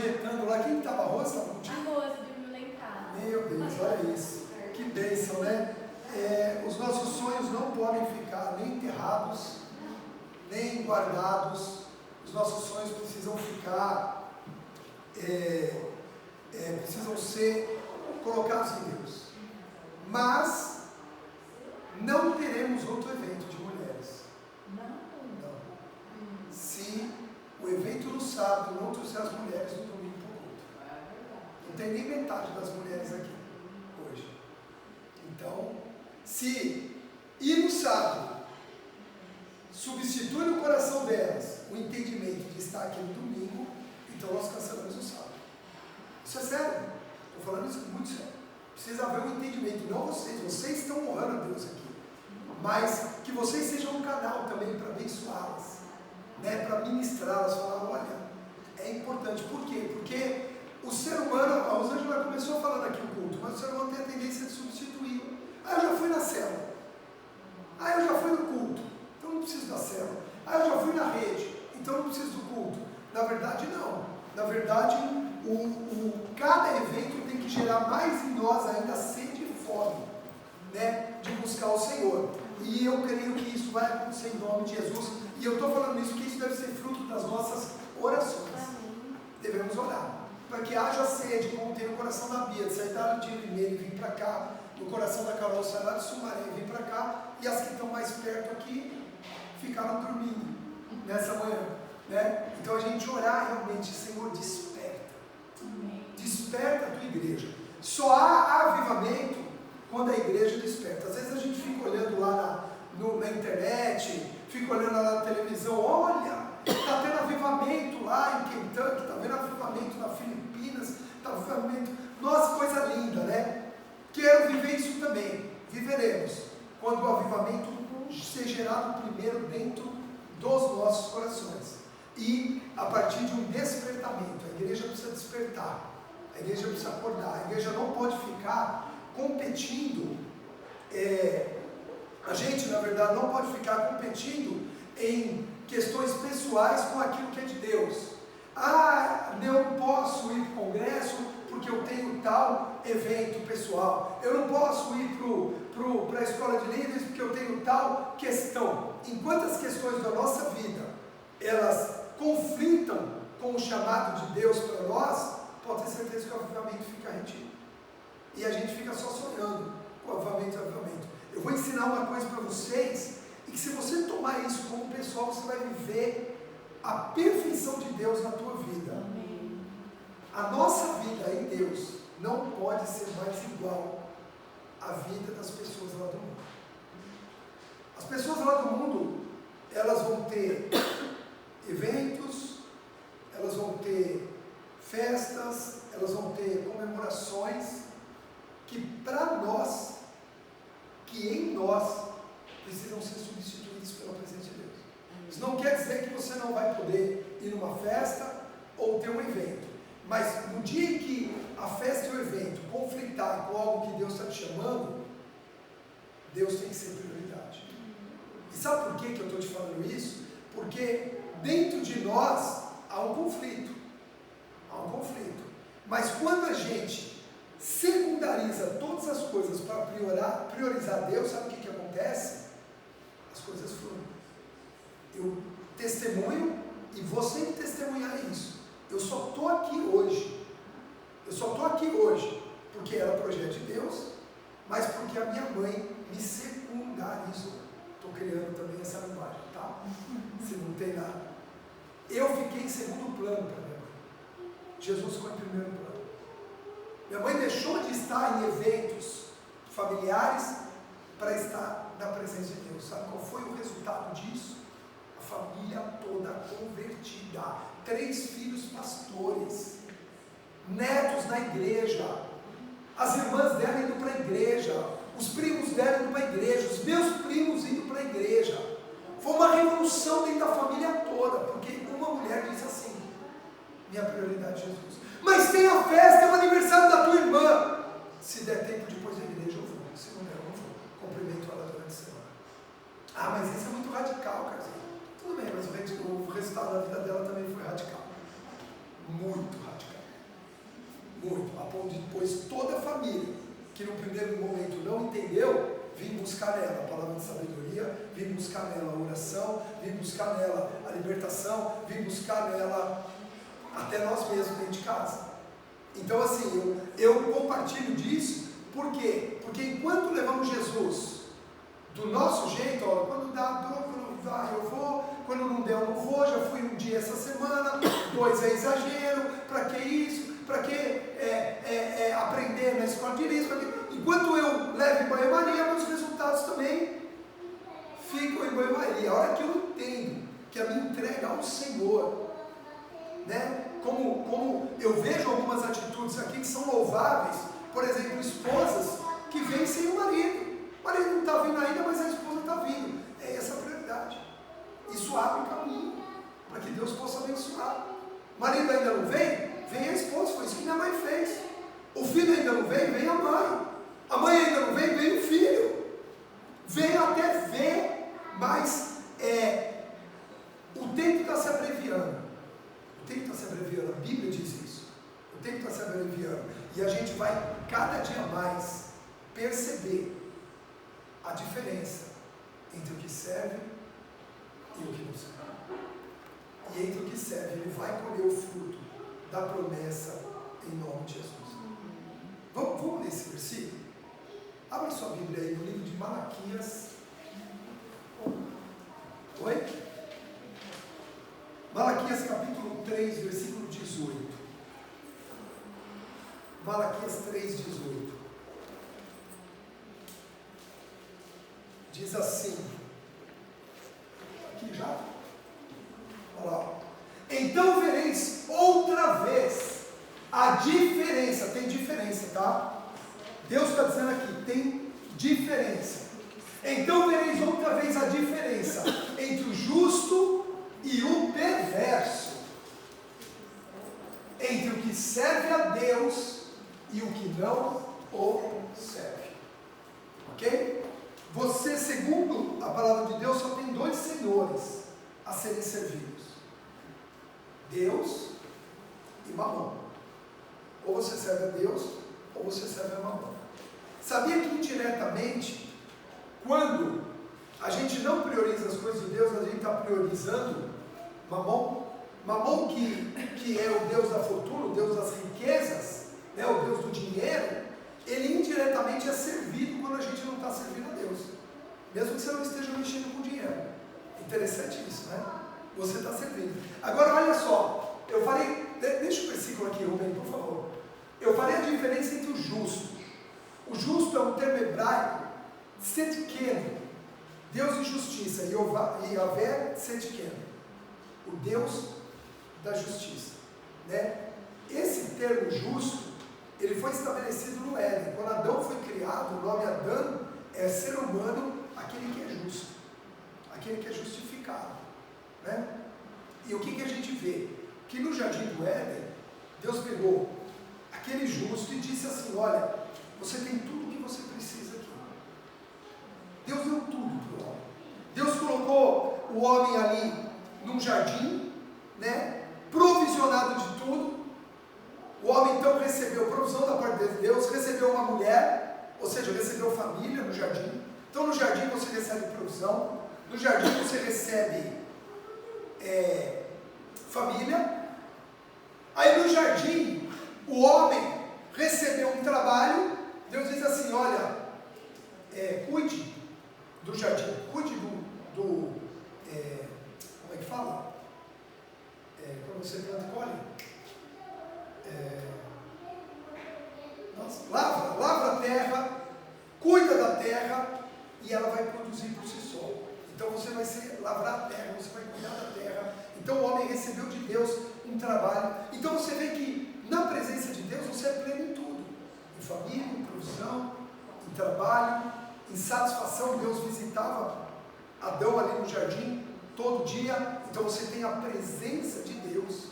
injetando lá. Quem estava? A Rosa estava contigo? A Rosa dormiu lá em casa. Meu Deus, olha isso. Que bênção, né? Os nossos sonhos não podem ficar nem enterrados, nem guardados. Os nossos sonhos precisam ficar, precisam ser colocados em Deus. Mas não teremos outro evento de mulheres. Não. Se o evento no sábado não trouxer as mulheres no domingo para o culto. Não tem nem metade das mulheres aqui hoje. Então, se ir no sábado substitui no coração delas o entendimento de estar aqui no domingo, então nós cancelamos o sábado. Isso é sério. Estou falando isso muito sério. Precisa haver um entendimento, não vocês estão honrando a Deus aqui, mas que vocês sejam um canal também para abençoá-las, né, para ministrá-las, falar, olha, é importante. Por quê? Porque o ser humano, a Rosângela começou falando aqui o culto, mas o ser humano tem a tendência de substituir. Eu já fui na célula, eu já fui no culto, então não preciso da célula. Eu já fui na rede, então não preciso do culto. Na verdade não, na verdade cada evento tem que gerar mais em nós ainda sede e fome, né, de buscar o Senhor. E eu creio que isso vai acontecer em nome de Jesus. E eu estou falando isso porque isso deve ser fruto das nossas orações. Devemos orar para que haja sede, como tem no coração da Bia, de sair da de Limeira e vir para cá, no coração da Carol, sair lá de Sumaré e vir para cá, e as que estão mais perto aqui ficaram dormindo nessa manhã, né? Então a gente orar realmente, Senhor, desperta. Desperta a tua igreja. Só há avivamento quando a igreja desperta. Às vezes a gente fica olhando lá na internet, fica olhando lá na televisão, olha, está tendo avivamento lá em Kentucky, está vendo avivamento na Filipinas, está avivamento. Nossa, coisa linda, né? Quero viver isso também. Viveremos quando o avivamento ser gerado primeiro dentro dos nossos corações. E a partir de um despertamento. A igreja precisa despertar. A igreja precisa acordar. A igreja não pode ficar competindo. A gente, na verdade, não pode ficar competindo em questões pessoais com aquilo que é de Deus. Eu posso ir para o congresso porque eu tenho tal evento pessoal. Eu não posso ir para a escola de líderes porque eu tenho tal questão. Enquanto as questões da nossa vida, elas conflitam com o chamado de Deus para nós, pode ter certeza que o avivamento fica retido. E a gente fica só sonhando com o avivamento. Eu vou ensinar uma coisa para vocês, e que se você tomar isso como pessoal, você vai viver a perfeição de Deus na tua vida. Amém. A nossa vida em Deus não pode ser mais igual à vida das pessoas lá do mundo. As pessoas lá do mundo, elas vão ter eventos, elas vão ter festas, elas vão ter comemorações, que para nós, que em nós, precisam ser substituídos pela presença de Deus. Isso não quer dizer que você não vai poder ir numa festa ou ter um evento, mas no dia em que a festa e o evento conflitar com algo que Deus está te chamando, Deus tem que ser prioridade. E sabe por que eu estou te falando isso? Porque dentro de nós há um conflito. Mas quando a gente secundariza todas as coisas para priorizar Deus, sabe o que acontece? As coisas fluem. Eu testemunho e vou sempre testemunhar isso. Eu só estou aqui hoje. Porque era projeto de Deus, mas porque a minha mãe me secundarizou. Estou criando também essa linguagem, tá? Se não tem nada. Eu fiquei em segundo plano para minha mãe. Jesus ficou em primeiro plano. Minha mãe deixou de estar em eventos familiares para estar na presença de Deus. Sabe qual foi o resultado disso? A família toda convertida. 3 filhos pastores, netos na igreja, as irmãs dela indo para a igreja, os primos dela indo para a igreja, os meus primos indo para a igreja. Foi uma revolução dentro da família toda, porque uma mulher disse assim: minha prioridade é Jesus. Mas tem a festa, é o aniversário da tua irmã. Se der tempo depois da igreja eu vou, se não der eu não vou. Cumprimento ela durante a semana. Mas isso é muito radical, cara. Tudo bem, mas o resultado da vida dela também foi radical. Muito radical. depois toda a família, que no primeiro momento não entendeu, vim buscar nela a palavra de sabedoria, vim buscar nela a oração, vim buscar nela a libertação, vim buscar nela até nós mesmos dentro de casa. Então assim, eu compartilho disso, por quê? Porque enquanto levamos Jesus do nosso jeito, ó, quando dá dor, quando dá eu vou, quando não der eu não vou, já fui um dia essa semana, 2 é exagero, para que isso? Para que aprender na escola de início? Enquanto eu levo em banho-maria, meus resultados também ficam em banho-maria. A hora que eu entendo que a minha entrega ao Senhor, né? Como eu vejo algumas atitudes aqui que são louváveis, por exemplo, esposas que vêm sem o marido. O marido não está vindo ainda, mas a esposa está vindo. É essa a prioridade. Isso abre caminho para que Deus possa abençoar. O marido ainda não vem? Vem a esposa, foi isso que minha mãe fez. O filho ainda não vem? Vem a mãe. A mãe ainda não vem? Vem o filho. Vem até ver, mas o tempo está se abreviando. O tempo está se abreviando, a Bíblia diz isso. O tempo está se abreviando. E a gente vai cada dia mais perceber a diferença entre o que serve e o que não serve. E entre o que serve, ele vai colher o fruto da promessa em nome de Jesus. Vamos ler esse versículo? Abra sua Bíblia aí no livro de Malaquias. Oi? Malaquias capítulo 3, versículo 18. Malaquias 3, 18. Diz assim. Aqui já? Olha lá. Então vereis outra vez a diferença. Tem diferença, tá? Deus está dizendo aqui, tem diferença. Então vereis outra vez a diferença entre o justo e o perverso, entre o que serve a Deus e o que não o serve. Ok? Você, segundo a palavra de Deus, só tem 2 senhores a serem servidos: Deus e Mamon. Ou você serve a Deus, ou você serve a Mamon. Sabia que indiretamente, quando a gente não prioriza as coisas de Deus, a gente está priorizando Mamon? Mamon que é o Deus da fortuna, o Deus das riquezas, né, o Deus do dinheiro, ele indiretamente é servido quando a gente não está servindo a Deus. Mesmo que você não esteja mexendo com dinheiro. Interessante isso, né? Você está servindo. Agora olha só, eu farei, deixa o versículo aqui, Rubem, por favor. Eu farei a diferença entre o justo. O justo é um termo hebraico, tzedkenu, Deus de justiça, Yahvé tzedkenu, o Deus da justiça, né? Esse termo justo, ele foi estabelecido no Éden. Quando Adão foi criado, o nome Adão é ser humano, aquele que é justo, aquele que é justificado, né? E o que a gente vê? Que no jardim do Éden, Deus pegou aquele justo e disse assim: olha, você tem tudo o que você precisa aqui. Deus deu tudo para o homem. Deus colocou o homem ali num jardim, né, provisionado de tudo. O homem então recebeu provisão da parte de Deus, recebeu uma mulher, ou seja, recebeu família no jardim. Então no jardim você recebe provisão, no jardim você recebe família. Aí no jardim o homem recebeu um trabalho. Deus diz assim: olha, cuide do jardim, cuide como é que fala? Quando você planta e colhe? Lavra a terra, cuida da terra e ela vai produzir por si só. Então você vai lavrar a terra, você vai cuidar da terra. Então o homem recebeu de Deus um trabalho. Então você vê que na presença de Deus você é pleno em tudo: em família, em provisão, em trabalho, em satisfação. Deus visitava Adão ali no jardim todo dia. Então você tem a presença de Deus.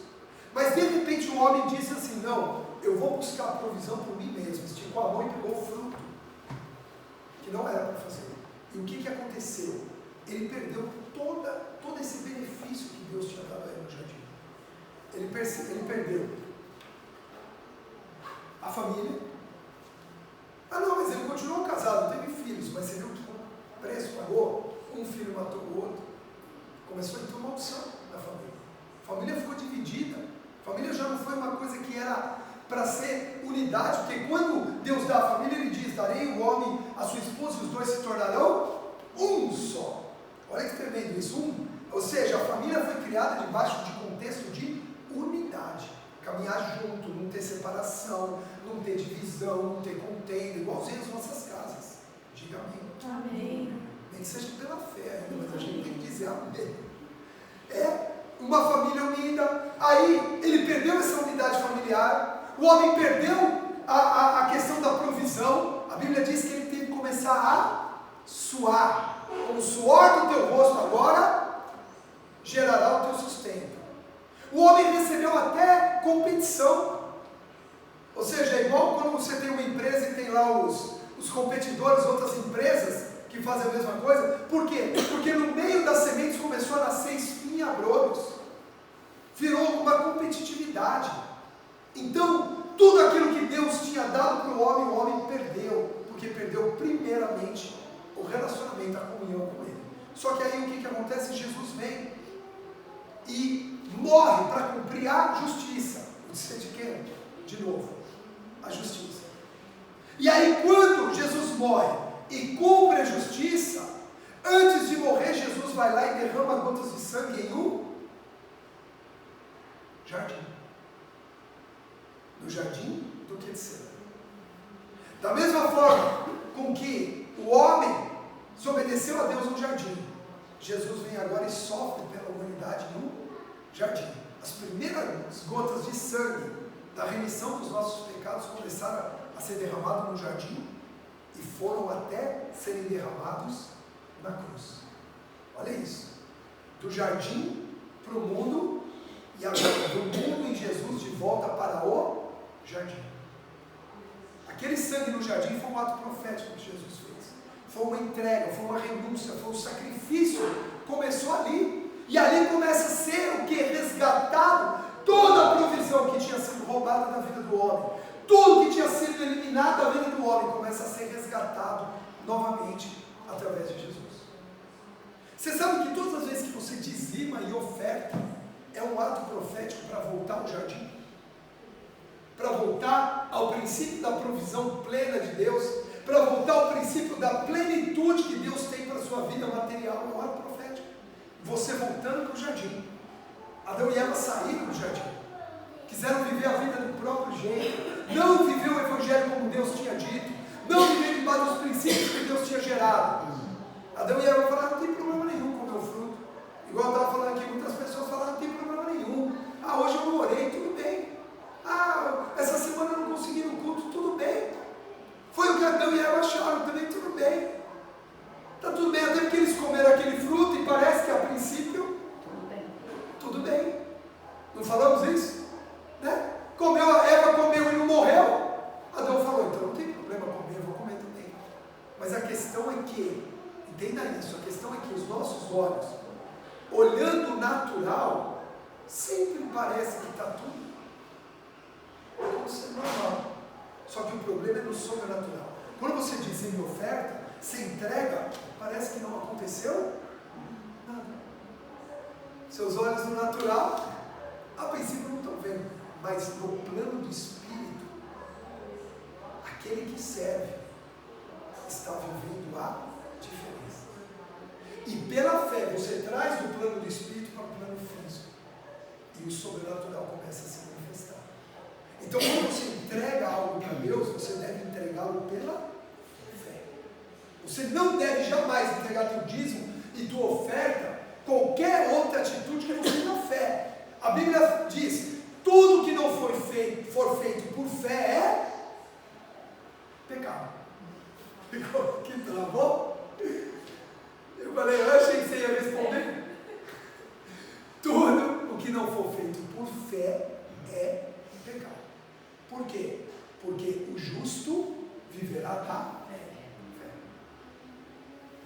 Mas de repente o homem disse assim: não, eu vou buscar a provisão por mim mesmo. Esticou a mão e pegou o fruto que não era para fazer. E o que aconteceu? Ele perdeu todo esse benefício que Deus tinha dado a ele no jardim. Ele perdeu a família, começou a entrar uma maldição na família. A família ficou dividida. A família já não foi uma coisa que era para ser unidade, porque quando Deus dá a família, Ele diz: darei o homem, a sua esposa, e os dois se tornarão um só. Olha que tremendo isso, Ou seja, a família foi criada debaixo de contexto de unidade. Caminhar junto, não ter separação, não ter divisão, não ter contenda, igualzinho as nossas casas. Diga amém. Amém. Nem que seja pela fé ainda, mas a gente tem que dizer amém. É uma família unida. Aí ele perdeu essa unidade familiar. O homem perdeu a questão da provisão. A Bíblia diz que ele teve que começar a suar. Com o suor do teu rosto agora gerará o teu sustento. O homem recebeu até competição. Ou seja, é igual quando você tem uma empresa e tem lá os competidores, outras empresas que fazem a mesma coisa. Por quê? Porque no meio das sementes começou a nascer espinha, abrolhos. Virou uma competitividade. Então, tudo aquilo que Deus tinha dado para o homem perdeu. Porque perdeu primeiramente o relacionamento, a comunhão com Ele. Só que aí o que acontece? Jesus vem e morre para cumprir a justiça. O de quê? De novo, a justiça. E aí quando Jesus morre e cumpre a justiça, antes de morrer, Jesus vai lá e derrama gotas de sangue em um jardim. No jardim do Getsemane. Da mesma forma com que o homem desobedeceu a Deus no jardim, Jesus vem agora e sofre pela humanidade no jardim. As primeiras gotas de sangue da remissão dos nossos pecados começaram a ser derramados no jardim e foram até serem derramados na cruz. Olha isso. Do jardim para o mundo e agora do mundo em Jesus de volta para o jardim. Aquele sangue no jardim foi um ato profético que Jesus fez. Foi uma entrega, foi uma renúncia, foi um sacrifício. Começou ali. E ali começa a ser o que? Resgatado toda a provisão que tinha sido roubada da vida do homem. Tudo que tinha sido eliminado da vida do homem começa a ser resgatado novamente através de Jesus. Você sabe que todas as vezes que você dizima e oferta, é um ato profético para voltar ao jardim? Para voltar ao princípio da provisão plena de Deus, para voltar ao princípio da plenitude que Deus tem para a sua vida material, é um ato profético. Você voltando para o jardim. Adão e Eva saíram do jardim, quiseram viver a vida do próprio jeito, não viver o evangelho como Deus tinha dito, não viver debaixo dos princípios que Deus tinha gerado. Adão e Eva falaram: não tem problema nenhum comer o fruto. Igual eu estava falando aqui, muitas pessoas falaram: não tem problema nenhum. Hoje eu não orei, tudo bem. Essa semana eu não consegui no culto, tudo bem. Foi o que Adão e Eva acharam, também tudo bem. Está tudo bem, até porque eles comeram aquele fruto e parece que a princípio, tudo bem. Não falamos isso? Né? Eva comeu e não morreu. Adão falou: então não tem problema comer, eu vou comer também. Mas a questão é que, entenda isso, a questão é que os nossos olhos, olhando o natural, sempre parece que está tudo como ser normal. Só que o problema é no sobrenatural. Quando você diz em oferta, você entrega, parece que não aconteceu nada. Seus olhos no natural, a princípio não estão vendo, mas no plano do Espírito, aquele que serve está vivendo a diferença. E pela fé você traz do plano do Espírito para o plano físico, e o sobrenatural começa a se manifestar. Então, quando você entrega algo para Deus, você deve entregá-lo pela fé. Você não deve jamais entregar teu dízimo e tua oferta, qualquer outra atitude que não seja fé. A Bíblia diz: tudo que não for feito por fé é pecado. Ficou aqui, tá bom? Eu falei: eu achei que você ia responder. Tudo o que não for feito por fé é pecado. Por quê? Porque o justo viverá da fé.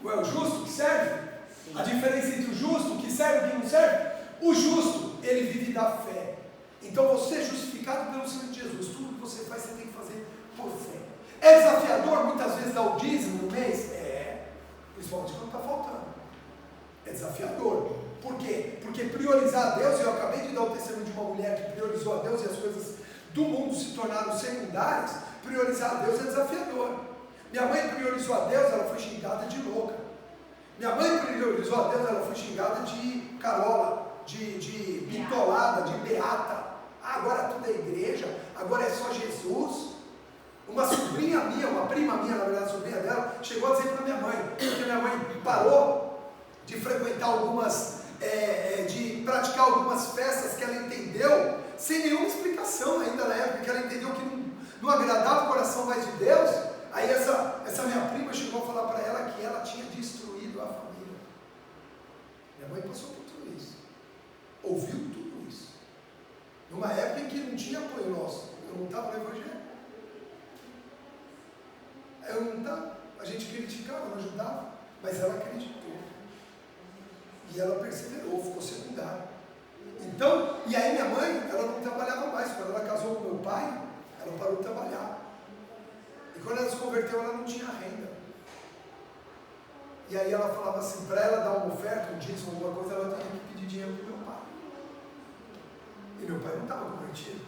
Não é o justo que serve? Sim. A diferença entre o justo que serve e o que não serve? O justo, ele vive da fé. Então você é justificado pelo sangue de Jesus. Tudo que você faz, você tem que fazer por fé. É desafiador muitas vezes dar o dízimo no mês? É. Principalmente quando está faltando. É desafiador. Por quê? Porque priorizar a Deus, eu acabei de dar o testemunho de uma mulher que priorizou a Deus e as coisas do mundo se tornaram secundárias. Priorizar a Deus é desafiador. Minha mãe priorizou a Deus, ela foi xingada de louca. Minha mãe priorizou a Deus, ela foi xingada de carola, de bitolada, de beata. Ah, agora tudo é igreja, agora é só Jesus. Uma sobrinha minha, uma prima minha, na verdade, sobrinha dela, chegou a dizer para minha mãe, porque minha mãe parou de frequentar algumas, de praticar algumas festas que ela entendeu, sem nenhuma explicação ainda na época, que ela entendeu que não agradava o coração mais de Deus. Aí essa minha prima chegou a falar para ela que ela tinha destruído a família. Minha mãe passou por tudo isso, ouviu tudo isso, numa época em que não tinha apoio nosso, eu não estava no Evangelho. Eu não estava, a gente criticava, não ajudava, mas ela acreditou. E ela perseverou, ficou secundária. Então, e aí minha mãe, ela não trabalhava mais. Quando ela casou com meu pai, ela parou de trabalhar. E quando ela se converteu, ela não tinha renda. E aí ela falava assim, para ela dar uma oferta, um dízimo, alguma coisa, ela tinha que pedir dinheiro para o meu pai. E meu pai não estava convertido.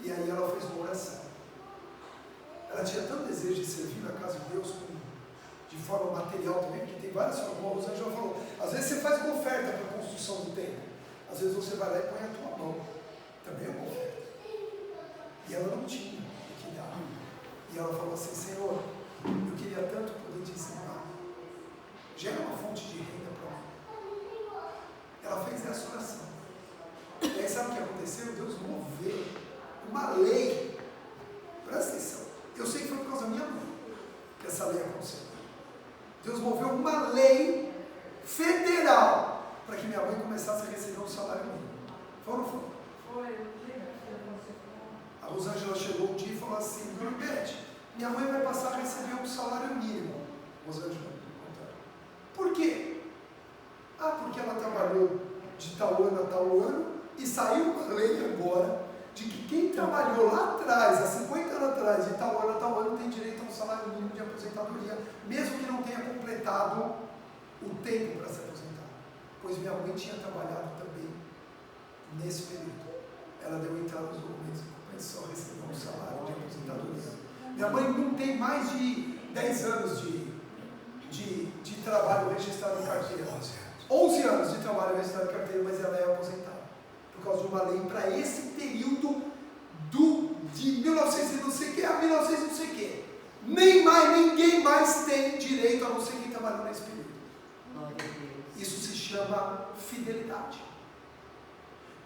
E aí ela fez uma oração. Ela tinha tanto desejo de servir na casa de Deus, de forma material também, porque tem várias formas, como a Rosângela falou, às vezes você faz uma oferta para a construção do templo, às vezes você vai lá e põe a tua mão, também é uma oferta. E ela não tinha o que dar. E ela falou assim, Senhor, eu queria tanto poder te ensinar, gera uma fonte de renda para mim. Ela fez essa oração. E aí sabe o que aconteceu? Deus moveu uma lei, presta atenção, eu sei que foi por causa da minha mãe que essa lei aconteceu. Deus moveu uma lei federal para que minha mãe começasse a receber um salário mínimo. Foi ou não foi? Foi. A Rosângela chegou um dia e falou assim, Beth, minha mãe vai passar a receber um salário mínimo. Rosângela, por quê? Ah, porque ela trabalhou de tal ano a tal ano e saiu uma lei agora de que quem trabalhou lá atrás, há 50 anos atrás, de tal ano a tal ano, tem direito a um salário mínimo de aposentadoria, mesmo que não tenha completado o tempo para se aposentar. Pois minha mãe tinha trabalhado também nesse período. Ela deu entrada nos documentos e começou a receber um salário de aposentadoria. Minha mãe não tem mais de 10 anos de trabalho registrado em carteira. 11 anos de trabalho registrado em carteira, mas ela é aposentada. Por causa de uma lei para esse período de 1900 e não sei o que a 1900 e não sei o que. Ninguém mais tem direito a não ser quem trabalhou nesse período. Isso se chama fidelidade.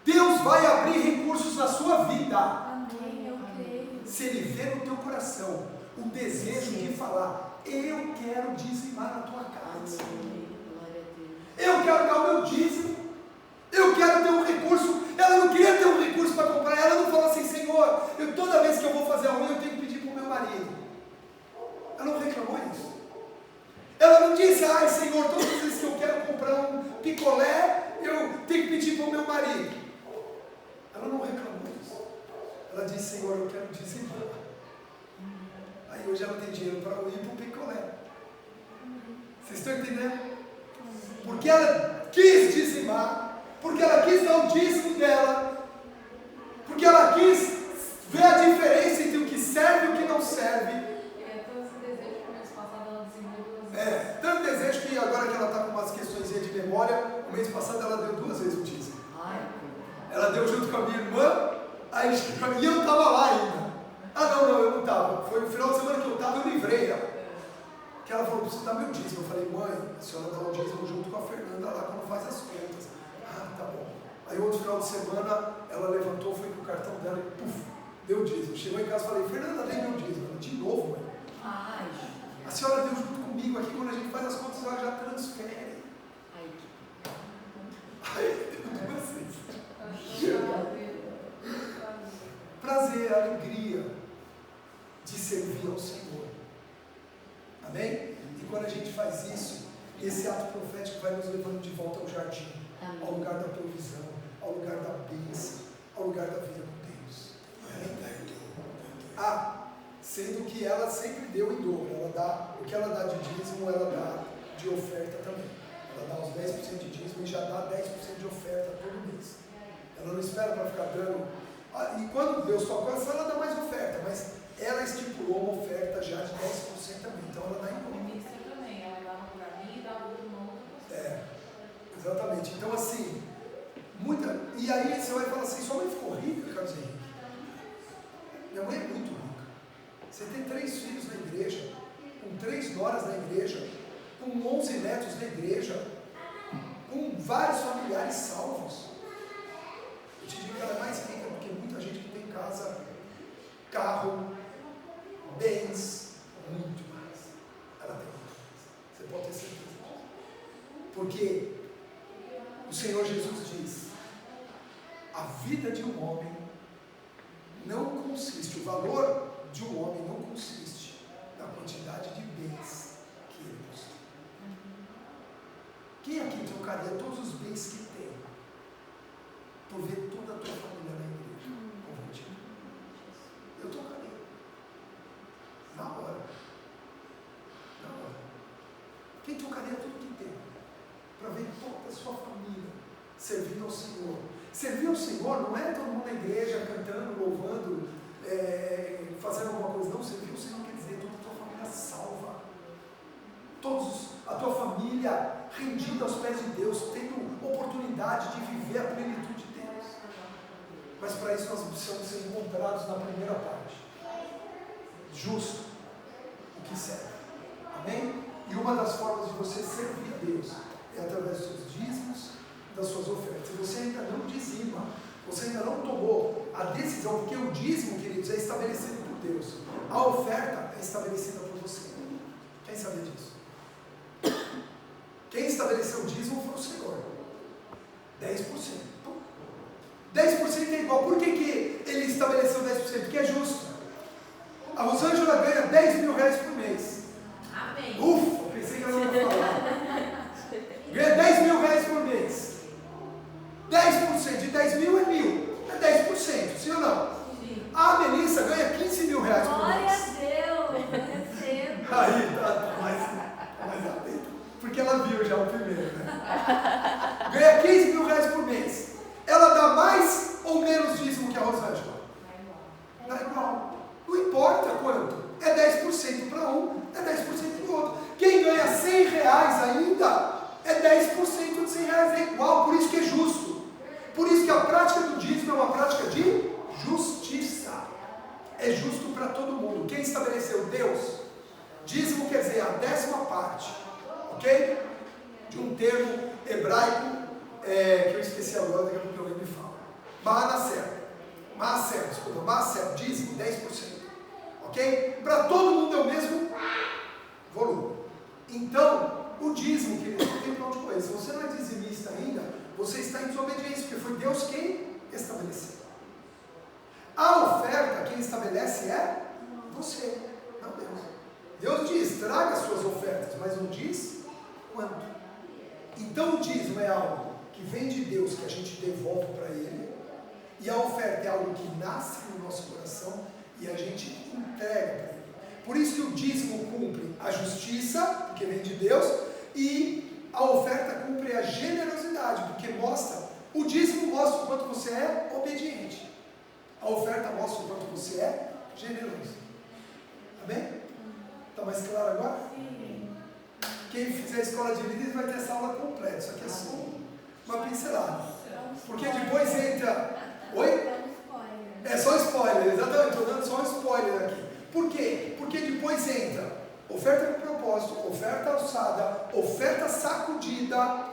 Deus vai abrir recursos na sua vida. Amém, eu creio. Se Ele vê no teu coração o desejo de falar, eu quero dizimar na tua casa. Eu quero dar o meu dízimo. Eu quero ter um recurso. Ela não queria ter um recurso para comprar. Ela não falou assim, Senhor, toda vez que eu vou fazer a unha, eu tenho que pedir para o meu marido. Ela não reclamou isso. Ela não disse, ai Senhor, todas as vezes que eu quero comprar um picolé, eu tenho que pedir para o meu marido. Ela não reclamou isso. Ela disse, Senhor, eu quero dizimar. Aí hoje ela tem dinheiro para ir para o picolé. Vocês estão entendendo? Porque ela quis dizimar. Porque ela quis dar o dízimo dela, porque ela quis ver a diferença entre o que serve e o que não serve. Tanto esse desejo que o mês passado ela desenvolveu. Tanto desejo que agora que ela está com umas questões de memória, o mês passado ela deu 2 vezes o dízimo. Ela deu junto com a minha irmã, e eu estava lá ainda. Ah não, eu não estava. Foi no final de semana que eu estava, eu livrei ela. Que ela falou, preciso dar meu dízimo. Eu falei, mãe, a senhora dá o dízimo junto com a Fernanda lá quando faz as contas. Ah, tá bom. Aí outro final de semana, ela levantou, foi pro cartão dela e puf, deu o dízimo. Chegou em casa e falei, Fernanda, dei meu dízimo. Ela, de novo, mãe. A senhora deu junto comigo aqui, quando a gente faz as contas, ela já transfere. Aí, prazer, alegria de servir ao Senhor. Amém? E quando a gente faz isso, esse ato profético vai nos levando de volta ao jardim, ao lugar da provisão, ao lugar da bênção, ao lugar da vida com Deus. Sendo que ela sempre deu em dobro, ela dá, o que ela dá de dízimo, ela dá de oferta também. Ela dá uns 10% de dízimo e já dá 10% de oferta todo mês. Ela não espera para ficar dando. E quando Deus toca ela dá mais oferta, mas ela estipulou uma oferta já de 10% também. Então ela dá em conta. Também, ela dava para mim e dava para o irmão. Exatamente. Então assim, e aí você vai falar assim, sua mãe ficou rica, Carlos Henrique? Minha mãe é muito rica. Você tem 3 filhos na igreja, com 3 noras na igreja, com 11 netos na igreja, com vários familiares salvos. Eu te digo que ela é mais rica do que muita gente que tem casa, carro, bens, muito mais. Ela tem muito mais. Você pode ter certeza disso. Porque o Senhor Jesus diz: a vida de um homem não consiste, o valor de um homem não consiste na quantidade de bens que ele possui. Quem aqui trocaria todos os bens que tem por ver toda a tua família na igreja convertida? Eu trocaria. Na hora. Quem trocaria tudo que tem para ver toda a sua família servindo ao Senhor? Servir ao Senhor não é todo mundo na igreja cantando, louvando, fazendo alguma coisa. Não, servir ao Senhor quer dizer toda a tua família salva. A tua família rendida aos pés de Deus, tendo oportunidade de viver a plenitude de Deus. Mas para isso nós precisamos ser encontrados na primeira parte. Justo, o que serve. Amém? E uma das formas de você servir a Deus é através dos seus dízimos, das suas ofertas. Se você ainda não dizima, você ainda não tomou a decisão, porque o dízimo, queridos, é estabelecido por Deus. A oferta é estabelecida por você. Quem sabia disso? Quem estabeleceu o dízimo foi o Senhor. 10%. 10% é igual. Por que ele estabeleceu 10%? Porque é justo. A Rosângela ganha 10 mil reais por mês. Amém. Ufa, pensei que ela não ia falar. Ganha 10 mil reais por mês. 10% de 10 mil é 1.000. É 10%, sim ou não? Sim. A Melissa ganha 15 mil reais por mês. Glória a Deus, recebo. Aí, tá mais atento. Porque ela viu já o primeiro, né? Ganha 15 mil reais por mês. Ela dá mais ou menos dízimo que a Rosângela? Dá igual. Não importa quanto. É 10% para um, é 10% para o outro. Quem ganha 100 reais ainda, é 10% de 100 reais. É igual, por isso que é justo. Por isso que a prática do dízimo é uma prática de justiça. É justo para todo mundo. Quem estabeleceu? Deus. Dízimo quer dizer a 10ª parte. Ok? De um termo hebraico que eu esqueci agora, daqui a pouco alguém me fala. Maaser, dízimo, 10%. Ok? Para todo mundo é o mesmo volume. Então, o dízimo, querido, não tem para onde correr. Se você não é dizimista ainda, você está em desobediência, porque foi Deus quem estabeleceu. A oferta, quem estabelece é você, não Deus. Deus diz, traga as suas ofertas, mas não diz quanto. Então o dízimo é algo que vem de Deus, que a gente devolve para Ele, e a oferta é algo que nasce no nosso coração e a gente entrega para Ele. Por isso que o dízimo cumpre a justiça, porque vem de Deus, e a oferta cumpre a generosidade, porque o dízimo mostra o quanto você é obediente. A oferta mostra o quanto você é generoso. Amém? Está mais claro agora? Sim. Quem fizer a escola de líderes vai ter essa aula completa. Isso aqui é só uma pincelada. Porque depois entra... Oi? É só spoiler, exatamente. Estou dando só um spoiler aqui. Por quê? Porque depois entra oferta com propósito, oferta alçada, oferta sacudida,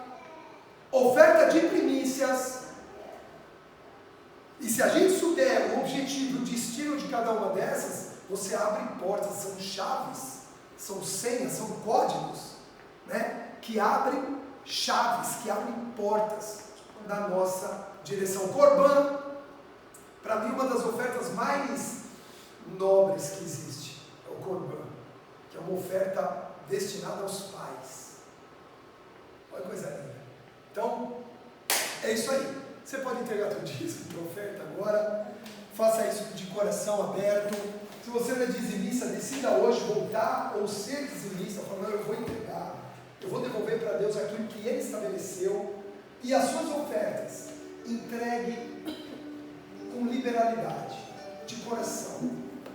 oferta de primícias. E se a gente souber o objetivo, o destino de cada uma dessas, você abre portas, são chaves, são senhas, são códigos, né? Que abrem chaves, que abrem portas na nossa direção. Corban, para mim, uma das ofertas mais nobres que existe é o Corban, que é uma oferta destinada aos pais. Olha que coisa linda. Então, é isso aí. Você pode entregar teu dízimo de oferta agora. Faça isso de coração aberto. Se você não é dizimista, decida hoje voltar ou ser dizimista, falando, eu vou entregar. Eu vou devolver para Deus aquilo que Ele estabeleceu, e as suas ofertas entregue com liberalidade, de coração.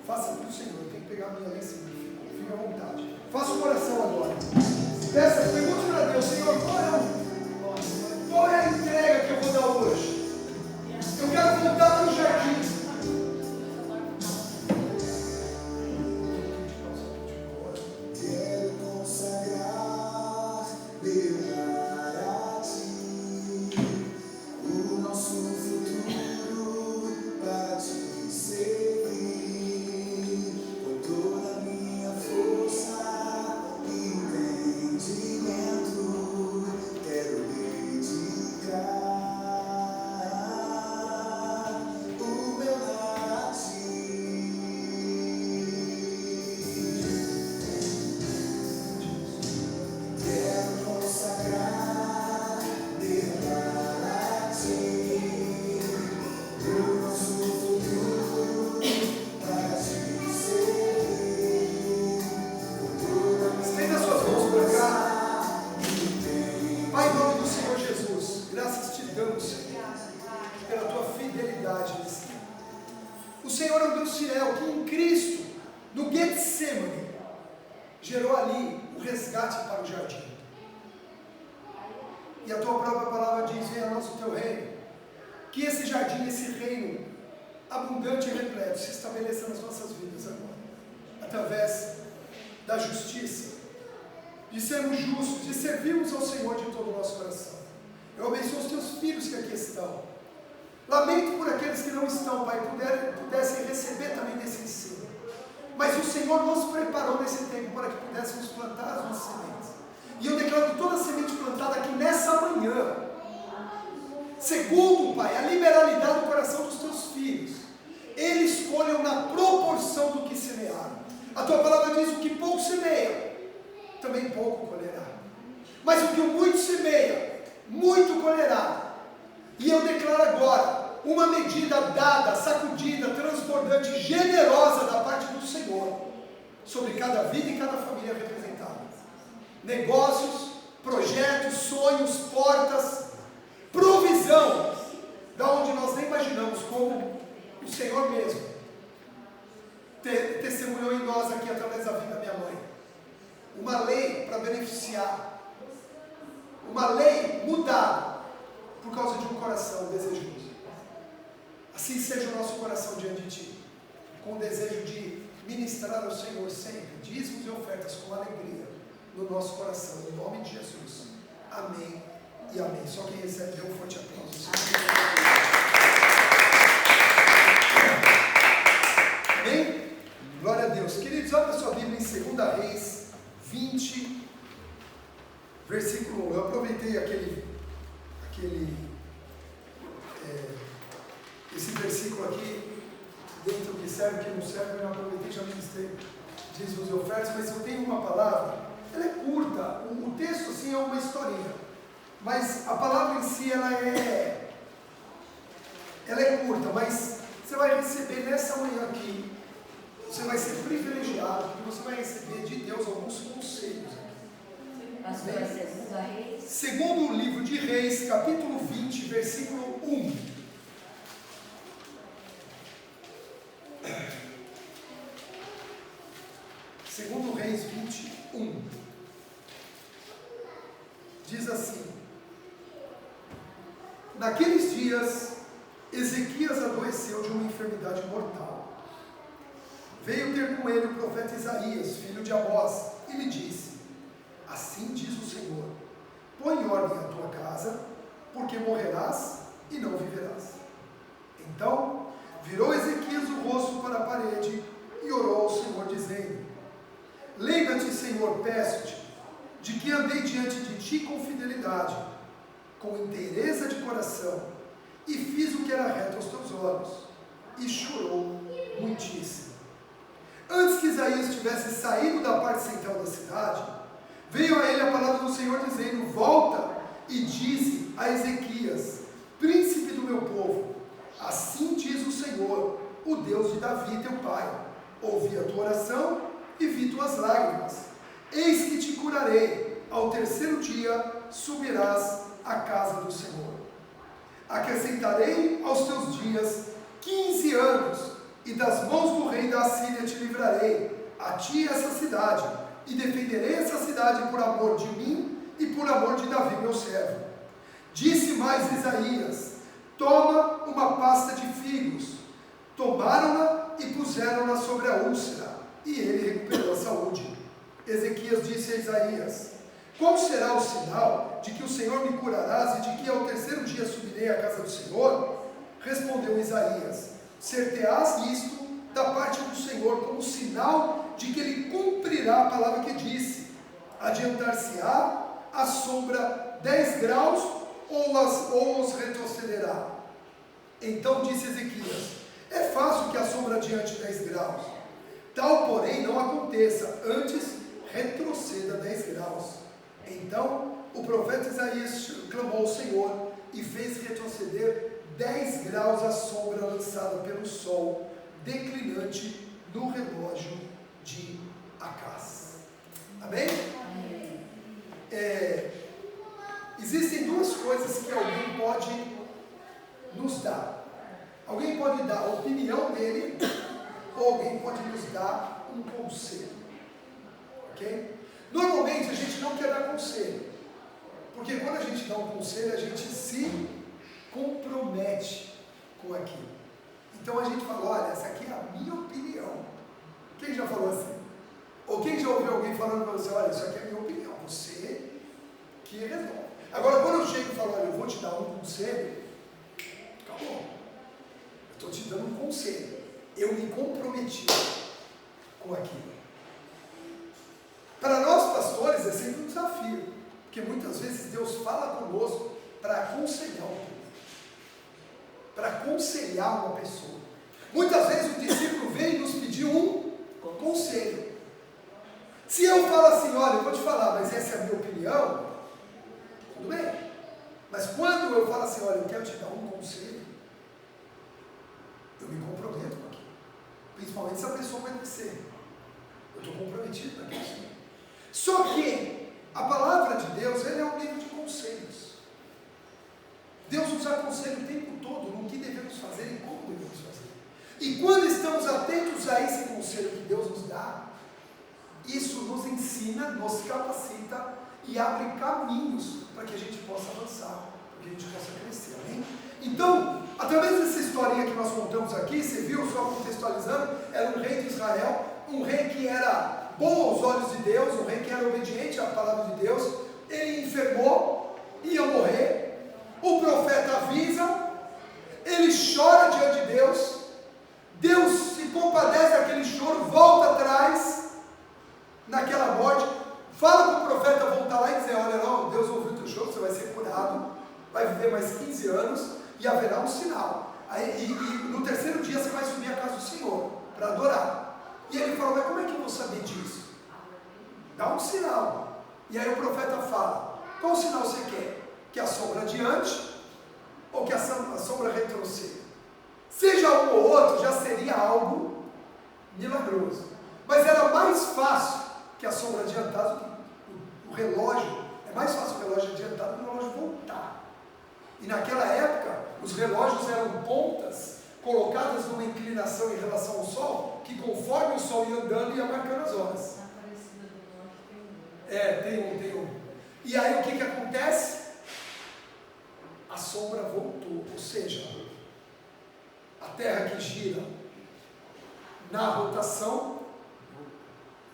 Faça para o Senhor. Eu tenho que pegar a minha lá em cima. Fica à vontade. Faça o coração agora. Peça, pergunte para Deus, Senhor, qual é a entrega que eu vou dar hoje? Eu quero voltar para o jardim. Lamento por aqueles que não estão, Pai, pudessem receber também desse ensino. Mas o Senhor nos preparou nesse tempo para que pudéssemos plantar as nossas sementes. E eu declaro que toda semente plantada aqui nessa manhã, segundo, Pai, a liberalidade do coração dos teus filhos, eles escolham na proporção do que semearam. A tua palavra diz: o que pouco semeia, também pouco colherá. Mas o que muito semeia, muito colherá. E eu declaro agora uma medida dada, sacudida, transbordante, generosa da parte do Senhor sobre cada vida e cada família representada. Negócios, projetos, sonhos, portas, provisão, da onde nós nem imaginamos, como o Senhor mesmo testemunhou em nós aqui através da vida da minha mãe. Uma lei para beneficiar, uma lei mudada por causa de um coração desejoso. Assim seja o nosso coração diante de Ti, com o desejo de ministrar ao Senhor sempre, dízimos e ofertas com alegria no nosso coração, em nome de Jesus. Amém e amém. Só quem recebe, dê um forte aplauso. Amém? Glória a Deus. Queridos, abra sua Bíblia em 2 Reis 20, versículo 1. Eu aproveitei esse versículo aqui, dentro do que serve e que não serve, eu aproveitei, já ministrei dízimos e ofertas, mas eu tenho uma palavra, ela é curta, o texto assim é uma historinha, mas a palavra em si ela é curta, mas você vai receber nessa manhã aqui, você vai ser privilegiado, porque você vai receber de Deus alguns conselhos. Pastor, segundo a Reis. Segundo o livro de Reis, capítulo 20, versículo 1. Segundo Reis 21, diz assim: naqueles dias, Ezequias adoeceu de uma enfermidade mortal. Veio ter com ele o profeta Isaías, filho de Amós, e lhe disse: assim diz o Senhor, põe em ordem a tua casa, porque morrerás e não viverás. Então, virou Ezequias o rosto para a parede e orou ao Senhor, dizendo: lembra-te, Senhor, peço-te, de que andei diante de ti com fidelidade, com inteireza de coração, e fiz o que era reto aos teus olhos. E chorou muitíssimo. Antes que Isaías tivesse saído da parte central da cidade, veio a ele a palavra do Senhor, dizendo: volta e dize a Ezequias, príncipe do meu povo, assim diz o Senhor, o Deus de Davi teu pai: ouvi a tua oração e vi tuas lágrimas. Eis que te curarei ao terceiro dia subirás à casa do Senhor. Acrescentarei aos teus dias 15 anos, e das mãos do rei da Assíria te livrarei, a ti e essa cidade, e defenderei essa cidade por amor de mim e por amor de Davi, meu servo. Disse mais Isaías: toma uma pasta de figos. Tomaram-na e puseram-na sobre a úlcera, e ele recuperou a saúde. Ezequias disse a Isaías: qual será o sinal de que o Senhor me curarás e de que ao terceiro dia subirei à casa do Senhor? Respondeu Isaías: ser-te-ás isto da parte do Senhor como sinal de que ele cumprirá a palavra que disse. Adiantar-se-á a sombra 10 graus ou os retrocederá? Então disse Ezequias: é fácil que a sombra adiante 10 graus. Tal, porém, não aconteça, antes retroceda 10 graus. Então o profeta Isaías clamou ao Senhor e fez retroceder 10 graus a sombra lançada pelo sol declinante no relógio de Acaz. Amém? Existem duas coisas que alguém pode nos dar. Alguém pode dar a opinião dele, ou alguém pode nos dar um conselho. Ok? Normalmente a gente não quer dar conselho, porque quando a gente dá um conselho, a gente se compromete com aquilo. Então a gente fala: olha, essa aqui é a minha opinião. Quem já falou assim? Ou quem já ouviu alguém falando para você: olha, isso aqui é a minha opinião, você que resolve. Agora, quando eu chego e falo: olha, eu vou te dar um conselho, acabou. Eu estou te dando um conselho. Eu me comprometi com aquilo. Para nós pastores é sempre um desafio, porque muitas vezes Deus fala conosco para aconselhar o povo, para aconselhar uma pessoa. Muitas vezes o discípulo vem e nos pediu um conselho. Se eu falo assim: olha, eu vou te falar, mas essa é a minha opinião, tudo bem. Mas quando eu falo assim: olha, eu quero te dar um conselho, eu me comprometo com aquilo. Principalmente se a pessoa vai crescer. Eu estou comprometido com aquilo. Só que a palavra de Deus, ela é um livro de conselhos. Deus nos aconselha o tempo todo no que devemos fazer e como devemos fazer. E quando estamos atentos a esse conselho que Deus nos dá, isso nos ensina, nos capacita e abre caminhos para que a gente possa avançar, para que a gente possa crescer. Amém? Então, através dessa historinha que nós contamos aqui, você viu, só contextualizando, era um rei de Israel, um rei que era bom aos olhos de Deus, um rei que era obediente à palavra de Deus. Ele enfermou, ia morrer, o profeta avisa, ele chora diante de Deus, Deus se compadece daquele choro, volta atrás naquela morte, fala para o profeta voltar lá e dizer: olha, não, Deus ouviu o teu choro, você vai ser curado, vai viver mais 15 anos e haverá um sinal. E no terceiro dia você vai subir à casa do Senhor para adorar. E ele fala: mas como é que eu vou saber disso? Dá um sinal. E aí o profeta fala: qual sinal você quer? Que a sombra adiante ou que a sombra retroceda? Seja um ou outro, já seria algo milagroso. Mas era mais fácil que a sombra adiantasse do que o relógio. É mais fácil o relógio adiantar do que o relógio voltar. E naquela época, os relógios eram pontas colocadas numa inclinação em relação ao sol, que conforme o sol ia andando, ia marcando as horas. Tem um. E aí o que acontece? A sombra voltou, ou seja, a terra que gira na rotação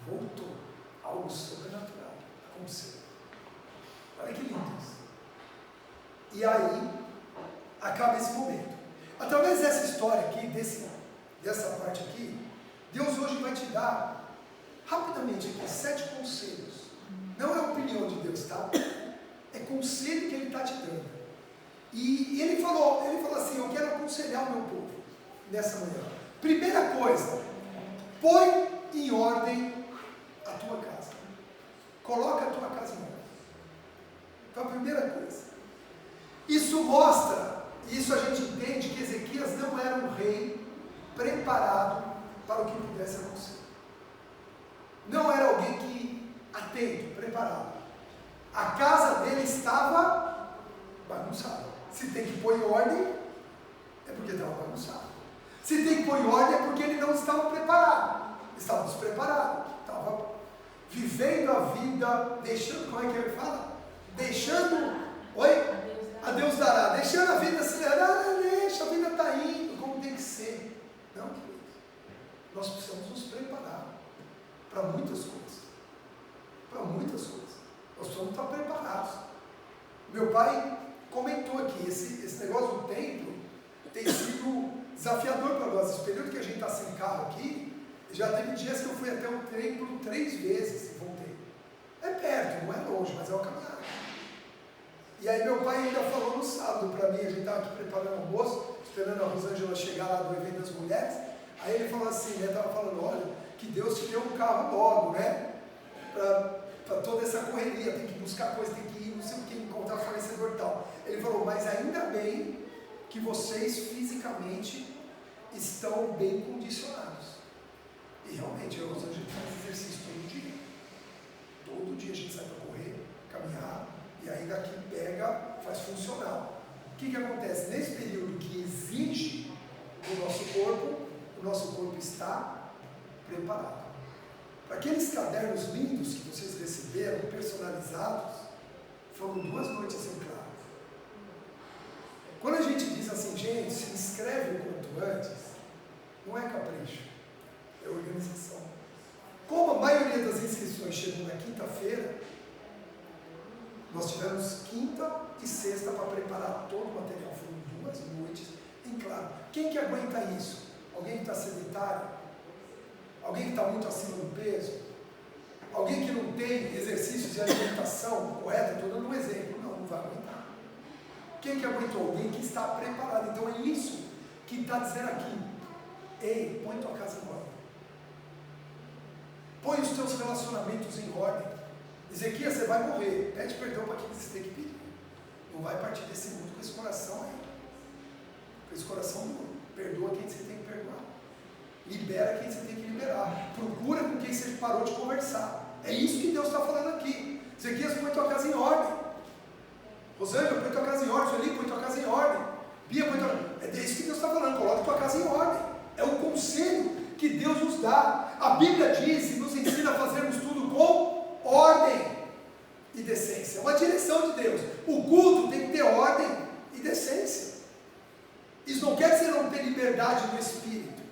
voltou. Algo sobrenatural aconteceu. Olha que lindo isso. E aí acaba esse momento. Através dessa história aqui, dessa parte aqui, Deus hoje vai te dar rapidamente aqui 7 conselhos. Não é a opinião de Deus, tá? É conselho que Ele está te dando. E ele falou assim: eu quero aconselhar o meu povo nessa manhã. Primeira coisa, põe em ordem a tua casa. Coloca a tua casa em ordem. Então a primeira coisa. Isso mostra, isso a gente entende que Ezequias não era um rei preparado para o que pudesse acontecer. Não era alguém que atento, preparado. A casa dele estava bagunçada. Se tem que pôr em ordem, é porque estava bagunçado. Se tem que pôr em ordem, é porque ele não estava preparado. Estava despreparado. Estava vivendo a vida, deixando, como é que ele fala? Deixando, oi? A Deus dará. Deixando a vida acelerar, deixa, a vida está indo como tem que ser. Não, queridos. Nós precisamos nos preparar para muitas coisas. Para muitas coisas. Nós precisamos estar preparados. Meu pai comentou aqui, esse negócio do templo tem sido desafiador para nós. Esse período que a gente está sem carro aqui, já teve dias que eu fui até o templo 3 vezes e voltei. É perto, não é longe, mas é uma caminhada. E aí meu pai ainda falou no sábado para mim, a gente estava aqui preparando o almoço, esperando a Rosângela chegar lá do evento das mulheres. Aí ele falou assim, né, estava falando, olha, que Deus te deu um carro logo, né? Para toda essa correria, tem que buscar coisa, tem que ir, não sei o que, encontrar fornecedor e tal. Ele falou, mas ainda bem que vocês fisicamente estão bem condicionados. E realmente, eu e a Rosângela faz exercício todo dia. Todo dia a gente sai para correr, caminhar, e aí daqui pega, faz funcional. O que acontece? Nesse período que exige do o nosso corpo está preparado. Para aqueles cadernos lindos que vocês receberam, personalizados, foram 2 noites em claro. Quando a gente diz assim, gente, se inscreve o quanto antes, não é capricho, é organização. Como a maioria das inscrições chegou na quinta-feira, nós tivemos quinta e sexta para preparar todo o material. Foram 2 noites em claro. Quem que aguenta isso? Alguém que está sedentário? Alguém que está muito acima do peso? Alguém que não tem exercícios de alimentação correta? Estou dando um exemplo. Não vai aguentar. Quem que aguentou? Alguém que está preparado. Então é isso que está dizendo aqui. Ei, põe tua casa em ordem. Põe os teus relacionamentos em ordem. Ezequias, você vai morrer. Pede perdão para quem você tem que pedir. Não vai partir desse mundo com esse coração aí. Com esse coração duro. Perdoa quem você tem que perdoar. Libera quem você tem que liberar. Procura com quem você parou de conversar. É isso que Deus está falando aqui. Ezequias, põe tua casa em ordem. Rosângela, põe tua casa em ordem. Felipe, põe tua casa em ordem. Bia, põe tua... É isso que Deus está falando. Coloca tua casa em ordem. É o conselho que Deus nos dá. A Bíblia diz e nos ensina a fazermos tudo com ordem e decência. É uma direção de Deus. O culto tem que ter ordem e decência. Isso não quer dizer não ter liberdade no espírito,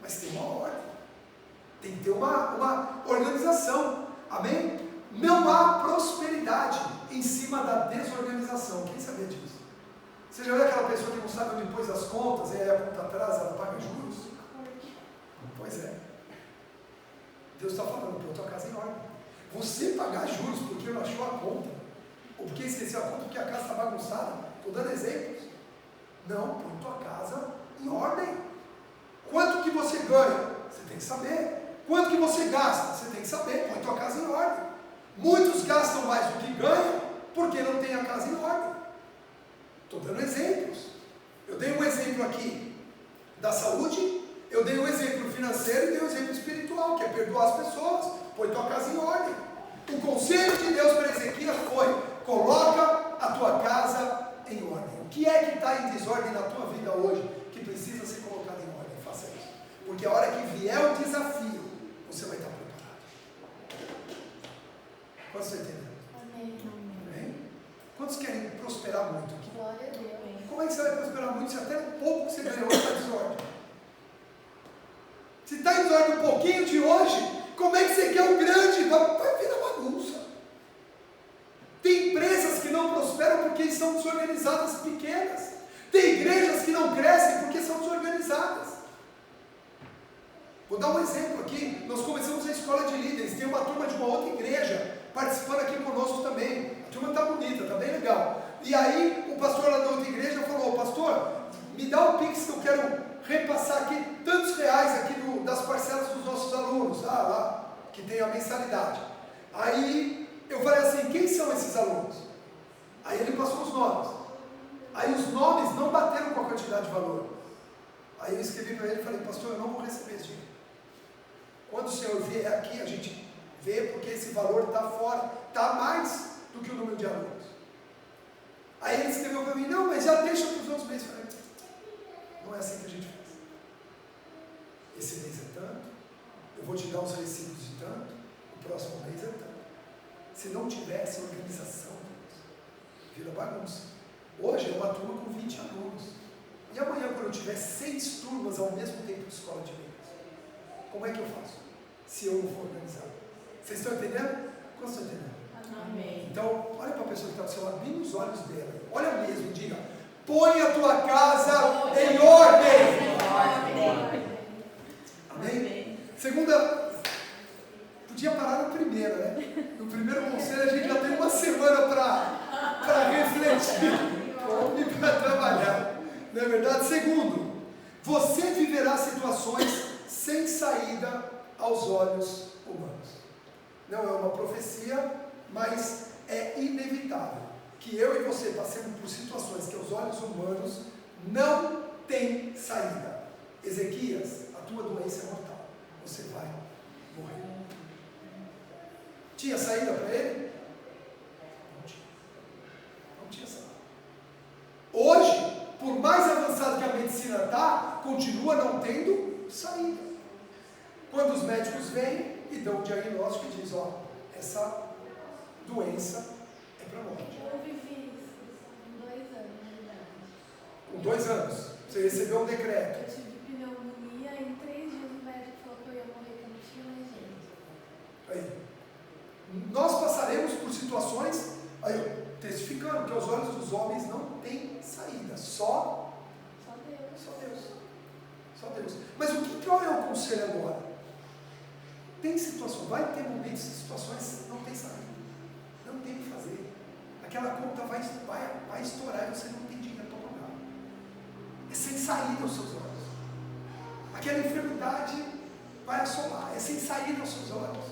mas tem uma ordem. Tem que ter uma organização. Amém? Não há prosperidade em cima da desorganização. Quem sabia disso? Você já viu aquela pessoa que não sabe onde pôs as contas, e aí a conta atrás, ela paga juros? Pois é. Deus está falando, põe tua casa em ordem. Você pagar juros porque não achou a conta, ou porque esqueceu a conta porque a casa está bagunçada, estou dando exemplos. Não, põe tua casa em ordem. Quanto que você ganha? Você tem que saber. Quanto que você gasta? Você tem que saber. Põe tua casa em ordem. Muitos gastam mais do que ganham porque não tem a casa em ordem. Estou dando exemplos. Eu dei um exemplo aqui da saúde, eu dei um exemplo financeiro e dei um exemplo espiritual, que é perdoar as pessoas. Põe tua casa em ordem. O conselho de Deus para Ezequias foi: coloca a tua casa em ordem. O que é que está em desordem na tua vida hoje que precisa ser colocado em ordem? Faça isso. Porque a hora que vier o desafio, você vai estar preparado. Quantos estão entendendo? Amém. Quantos querem prosperar muito aqui? Glória a Deus. Como é que você vai prosperar muito se até um pouco que você ganhou está em desordem? Se está em desordem um pouquinho de hoje, como é que você quer o grande? Vai virar bagunça. Tem empresas que não prosperam porque são desorganizadas pequenas. Tem igrejas que não crescem porque são desorganizadas. Vou dar um exemplo aqui. Nós começamos a escola de líderes. Tem uma turma de uma outra igreja participando aqui conosco também. A turma está bonita, está bem legal. E aí o pastor lá da outra igreja falou: pastor, me dá o Pix que eu quero repassar aqui tantos reais aqui das parcelas dos nossos alunos. Lá, que tem a mensalidade. Aí eu falei assim: quem são esses alunos? Aí ele passou os nomes. Aí os nomes não bateram com a quantidade de valor. Aí eu escrevi para ele e falei: pastor, eu não vou receber esse dinheiro. Quando o senhor vier aqui, a gente vê, porque esse valor está fora, está mais do que o número de alunos. Aí ele escreveu para mim, não, mas já deixa para os outros meses. Eu falei, não é assim que a gente faz. Esse mês é tanto, eu vou te dar os recibos de tanto, o próximo mês é tanto. Se não tivesse organização, vira bagunça. Hoje é uma turma com 20 alunos. E amanhã, quando eu tiver 6 turmas ao mesmo tempo de escola de línguas, como é que eu faço? Se eu não for organizado. Vocês estão entendendo? Como estão entendendo? Amém. Então, olha para a pessoa que está do seu lado, bem nos olhos dela. Olha mesmo e diga, põe a tua casa em ordem. Amém? Segunda, podia parar no primeiro, né? No primeiro conselho a gente já tem uma semana para refletir e para trabalhar. Não é verdade? Segundo, você viverá situações sem saída aos olhos humanos. Não é uma profecia, mas é inevitável que eu e você passemos por situações que aos olhos humanos não tem saída. Ezequias, a tua doença é mortal. Você vai morrer. Tinha saída para ele? Não tinha. Não tinha saída. Hoje, por mais avançado que a medicina está, continua não tendo saída. Quando os médicos vêm e dão um diagnóstico e dizem, ó, essa doença é para morte. Eu vivi isso com 2 anos, na verdade. Com 2 anos, você recebeu um decreto. Eu tive pneumonia e em 3 dias o médico falou que eu ia morrer, que eu não tinha mais jeito. Aí. Nós passaremos por situações, aí, testificando que aos olhos dos homens não tem saída, só Deus. Só Deus. Só Deus. Mas qual é o conselho agora? Tem situações, vai ter momentos e situações que não tem saída. Não tem o que fazer. Aquela conta vai estourar e você não tem dinheiro para pagar. É sem saída aos seus olhos. Aquela enfermidade vai assolar. É sem saída aos seus olhos.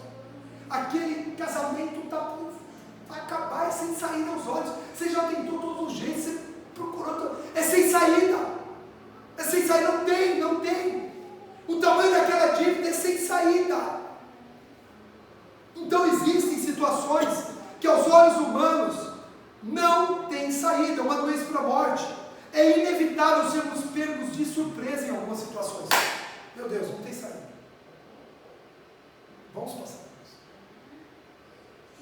Aquele casamento vai acabar. É sem saída aos olhos. Você já tentou todos os jeitos. Você procurou. É sem saída. É sem saída. Não tem. O tamanho daquela dívida é sem saída. Então existem situações que aos olhos humanos não tem saída, uma doença para a morte. É inevitável sermos pegos de surpresa em algumas situações. Meu Deus, não tem saída. Vamos passar por isso.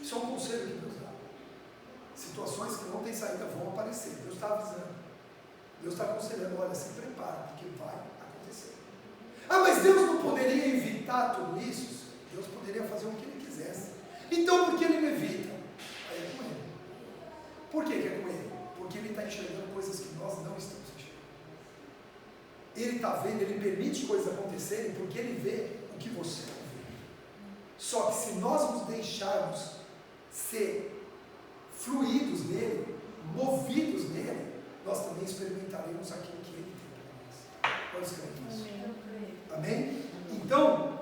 Isso é um conselho que Deus dá. Situações que não tem saída vão aparecer. Deus está avisando. Deus está aconselhando, olha, se prepara, porque vai acontecer. Ah, mas Deus não poderia evitar tudo isso? Deus poderia fazer o que Ele quisesse. Então, por que Ele não evita? Aí é com Ele. Por que é com Ele? Porque Ele está enxergando coisas que nós não estamos enxergando. Ele está vendo, Ele permite coisas acontecerem porque Ele vê o que você não vê. Só que se nós nos deixarmos ser fluídos nele, movidos nele, nós também experimentaremos aquilo que Ele tem para nós. Quantos creem nisso? Amém? Então,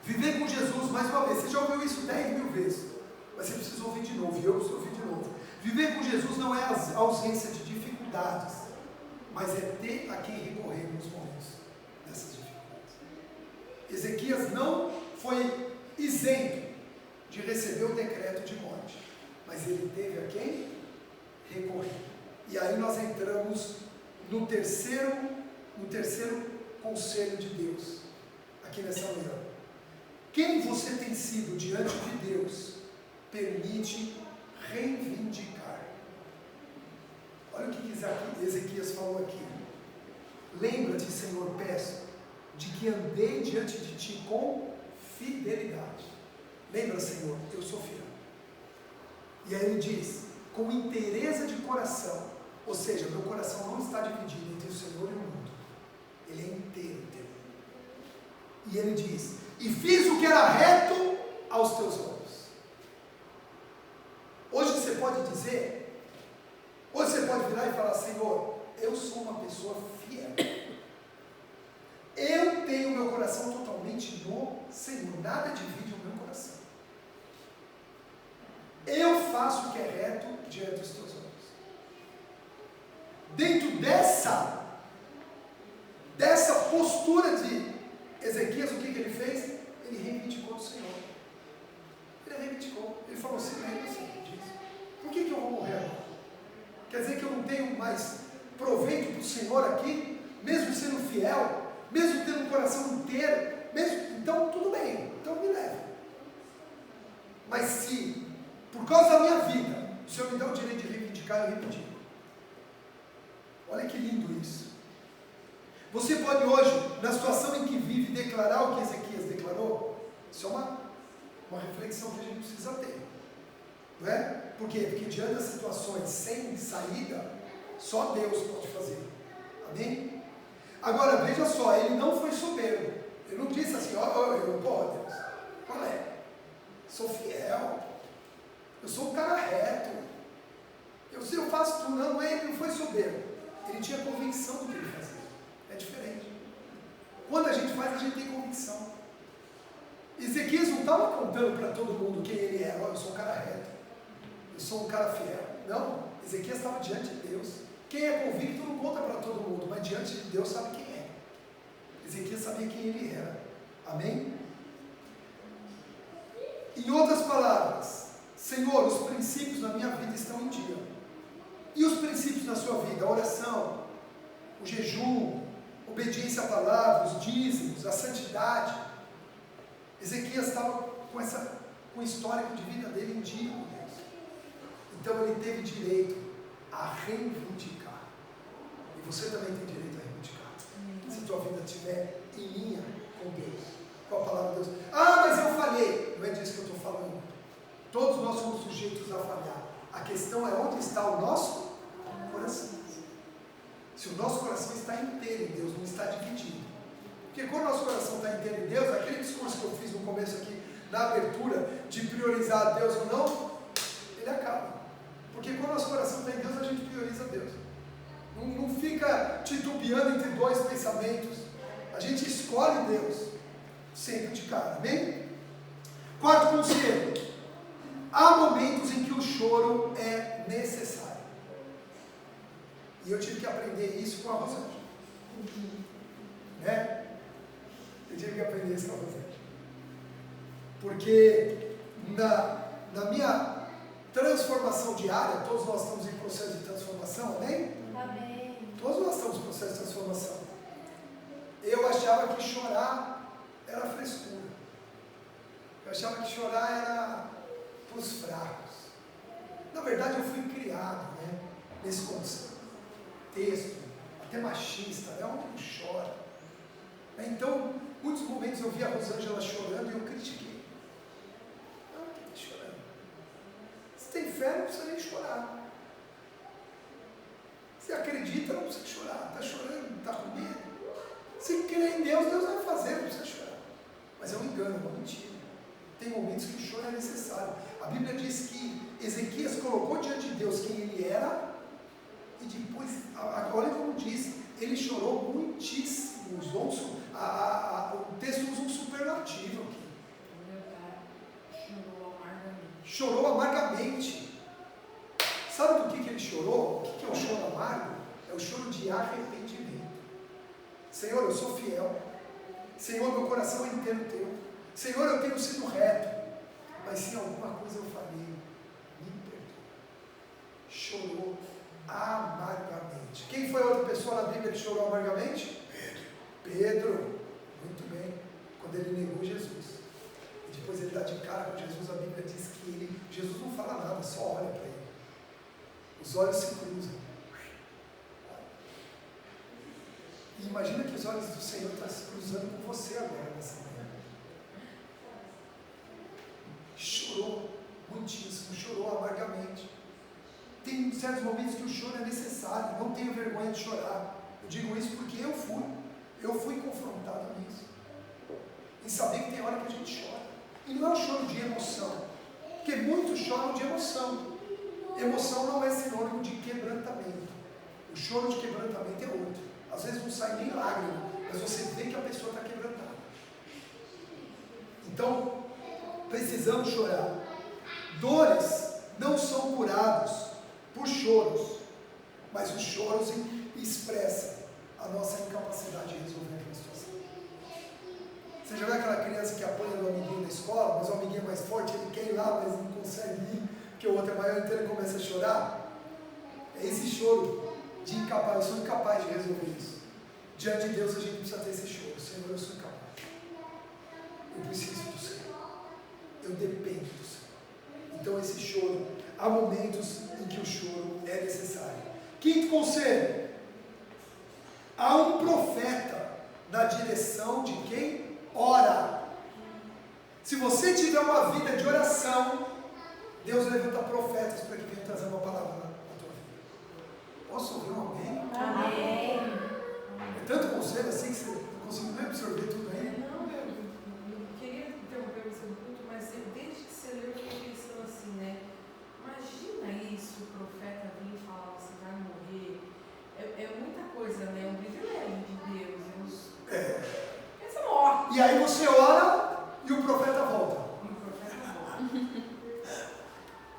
viver com Jesus, mais uma vez, você já ouviu isso 10.000 vezes, mas você precisa ouvir de novo, e eu preciso ouvir de novo. Viver com Jesus não é a ausência de dificuldades, mas é ter a quem recorrer nos momentos dessas dificuldades. Ezequias não foi isento de receber o decreto de morte, mas ele teve a quem recorrer. E aí nós entramos no terceiro conselho de Deus, aqui nessa manhã. Quem você tem sido diante de Deus, permite reivindicar. Olha o que Ezequias falou aqui. Lembra-te, Senhor, peço, de que andei diante de ti com fidelidade. Lembra, Senhor, eu sou fiel. E aí ele diz, com inteireza de coração, ou seja, meu coração não está dividido entre o Senhor e o mundo. Ele é inteiro. E ele diz, e fiz o que era reto aos teus olhos. Hoje você pode dizer, hoje você pode virar e falar, Senhor, eu sou uma pessoa fiel. Eu tenho meu coração totalmente no Senhor, nada divide o meu coração. Eu faço o que é reto diante dos teus olhos. Dentro dessa postura de Ezequias, o que ele fez? Ele reivindicou do Senhor. Ele reivindicou. Ele falou assim, lembra-se disso. Por que eu vou morrer agora? Quer dizer que eu não tenho mais proveito para o Senhor aqui, mesmo sendo fiel, mesmo tendo um coração inteiro, mesmo, então tudo bem, então me leve. Mas se, por causa da minha vida, o Senhor me dá o direito de reivindicar, eu reivindico. Olha que lindo isso. Você pode hoje, na situação em que vive, declarar o que Ezequias declarou? Isso é uma reflexão que a gente precisa ter. Não é? Por quê? Porque diante das situações sem saída, só Deus pode fazer. Amém? Agora, veja só, ele não foi soberbo. Ele não disse assim, pô, Deus, qual é? Sou fiel. Eu sou um cara reto. Eu faço tudo. Não, ele não foi soberbo. Ele tinha convicção do que ele fazia. É diferente. Quando a gente faz, a gente tem convicção. Ezequias não estava contando para todo mundo quem ele era. Eu sou um cara reto. Eu sou um cara fiel. Não. Ezequias estava diante de Deus. Quem é convicto não conta para todo mundo, mas diante de Deus sabe quem é. Ezequias sabia quem ele era. Amém? Em outras palavras, Senhor, os princípios na minha vida estão em dia. E os princípios na sua vida? A oração, o jejum, obediência à palavra, os dízimos, a santidade. Ezequias estava com o histórico de vida dele em dia com Deus. Então ele teve direito a reivindicar. E você também tem direito a reivindicar. Se a tua vida estiver em linha com Deus, com a palavra de Deus. Ah, mas eu falhei. Não é disso que eu estou falando. Todos nós somos sujeitos a falhar. A questão é onde está o nosso coração. Se o nosso coração está inteiro em Deus, não está dividido. Porque quando o nosso coração está inteiro em Deus, aquele discurso que eu fiz no começo aqui, na abertura, de priorizar a Deus ou não, ele acaba. Porque quando o nosso coração está em Deus, a gente prioriza Deus. Não fica titubeando entre dois pensamentos. A gente escolhe Deus, sempre de cara. Amém? Quarto conselho. Há momentos em que o choro é necessário. E eu tive que aprender isso com a Rosângela. Né? Eu tive que aprender isso com a Rosângela. Porque na minha transformação diária, todos nós estamos em processo de transformação, amém? Amém. Todos nós estamos em processo de transformação. Eu achava que chorar era frescura. Eu achava que chorar era para os fracos. Na verdade, eu fui criado, né, nesse contexto, até machista, né, homem não chora. Então, muitos momentos eu vi a Rosângela chorando e eu critiquei. Não, que está chorando? Se tem fé, não precisa nem chorar. Se acredita, não precisa chorar. Está chorando, está com medo. Se crer em Deus, Deus vai fazer, não precisa chorar. Mas é um engano, é uma mentira. Tem momentos que o choro é necessário. A Bíblia diz que Ezequias colocou diante de Deus quem ele era, e depois, olha como diz, ele chorou muitíssimo. O texto usa um superlativo aqui. Chorou amargamente. Sabe do que ele chorou? O que é o choro amargo? É o choro de arrependimento. Senhor, eu sou fiel. Senhor, meu coração é inteiro teu. Senhor, eu tenho sido reto. Mas se alguma coisa eu falei, me perdoe. Chorou amargamente. Quem foi a outra pessoa na Bíblia que chorou amargamente? Pedro. Muito bem. Quando ele negou Jesus. E depois ele dá de cara com Jesus, a Bíblia diz que Jesus não fala nada, só olha para ele. Os olhos se cruzam. E imagina que os olhos do Senhor estão se cruzando com você agora nessa manhã. Chorou muitíssimo, chorou amargamente. Tem certos momentos que o choro é necessário, não tenho vergonha de chorar. Eu digo isso porque eu fui confrontado nisso. Em saber que tem hora que a gente chora. E não é um choro de emoção, porque muitos choram de emoção. Emoção não é sinônimo de quebrantamento. O choro de quebrantamento é outro. Às vezes não sai nem lágrima, mas você vê que a pessoa está quebrantada. Então, precisamos chorar. Dores não são curados por choros, mas os choros expressam a nossa incapacidade de resolver aquela situação. Você já viu aquela criança que apanha do amiguinho na escola, mas o amiguinho é mais forte, ele quer ir lá começa a chorar, é esse choro de incapaz. Eu sou incapaz de resolver isso. Diante de Deus a gente precisa ter esse choro. Senhor, eu sou incapaz. Eu preciso do Senhor. Eu dependo do Senhor. Então esse choro, há momentos em que o choro é necessário. Quinto conselho. Há um profeta na direção de quem ora. Se você tiver uma vida de oração, Deus levanta profetas para que venham trazer uma palavra na tua vida. Posso ouvir um amém? Amém. É tanto conselho assim que você não consegue nem absorver tudo aí. Não, eu queria interromper você um pouco, mas desde que você leu, eu fiquei pensando assim, né? Imagina isso, o profeta vir e falar, você vai morrer. É muita coisa, né? É um privilégio de Deus. Pensa morre. E aí você ora e o profeta volta. E o profeta morre.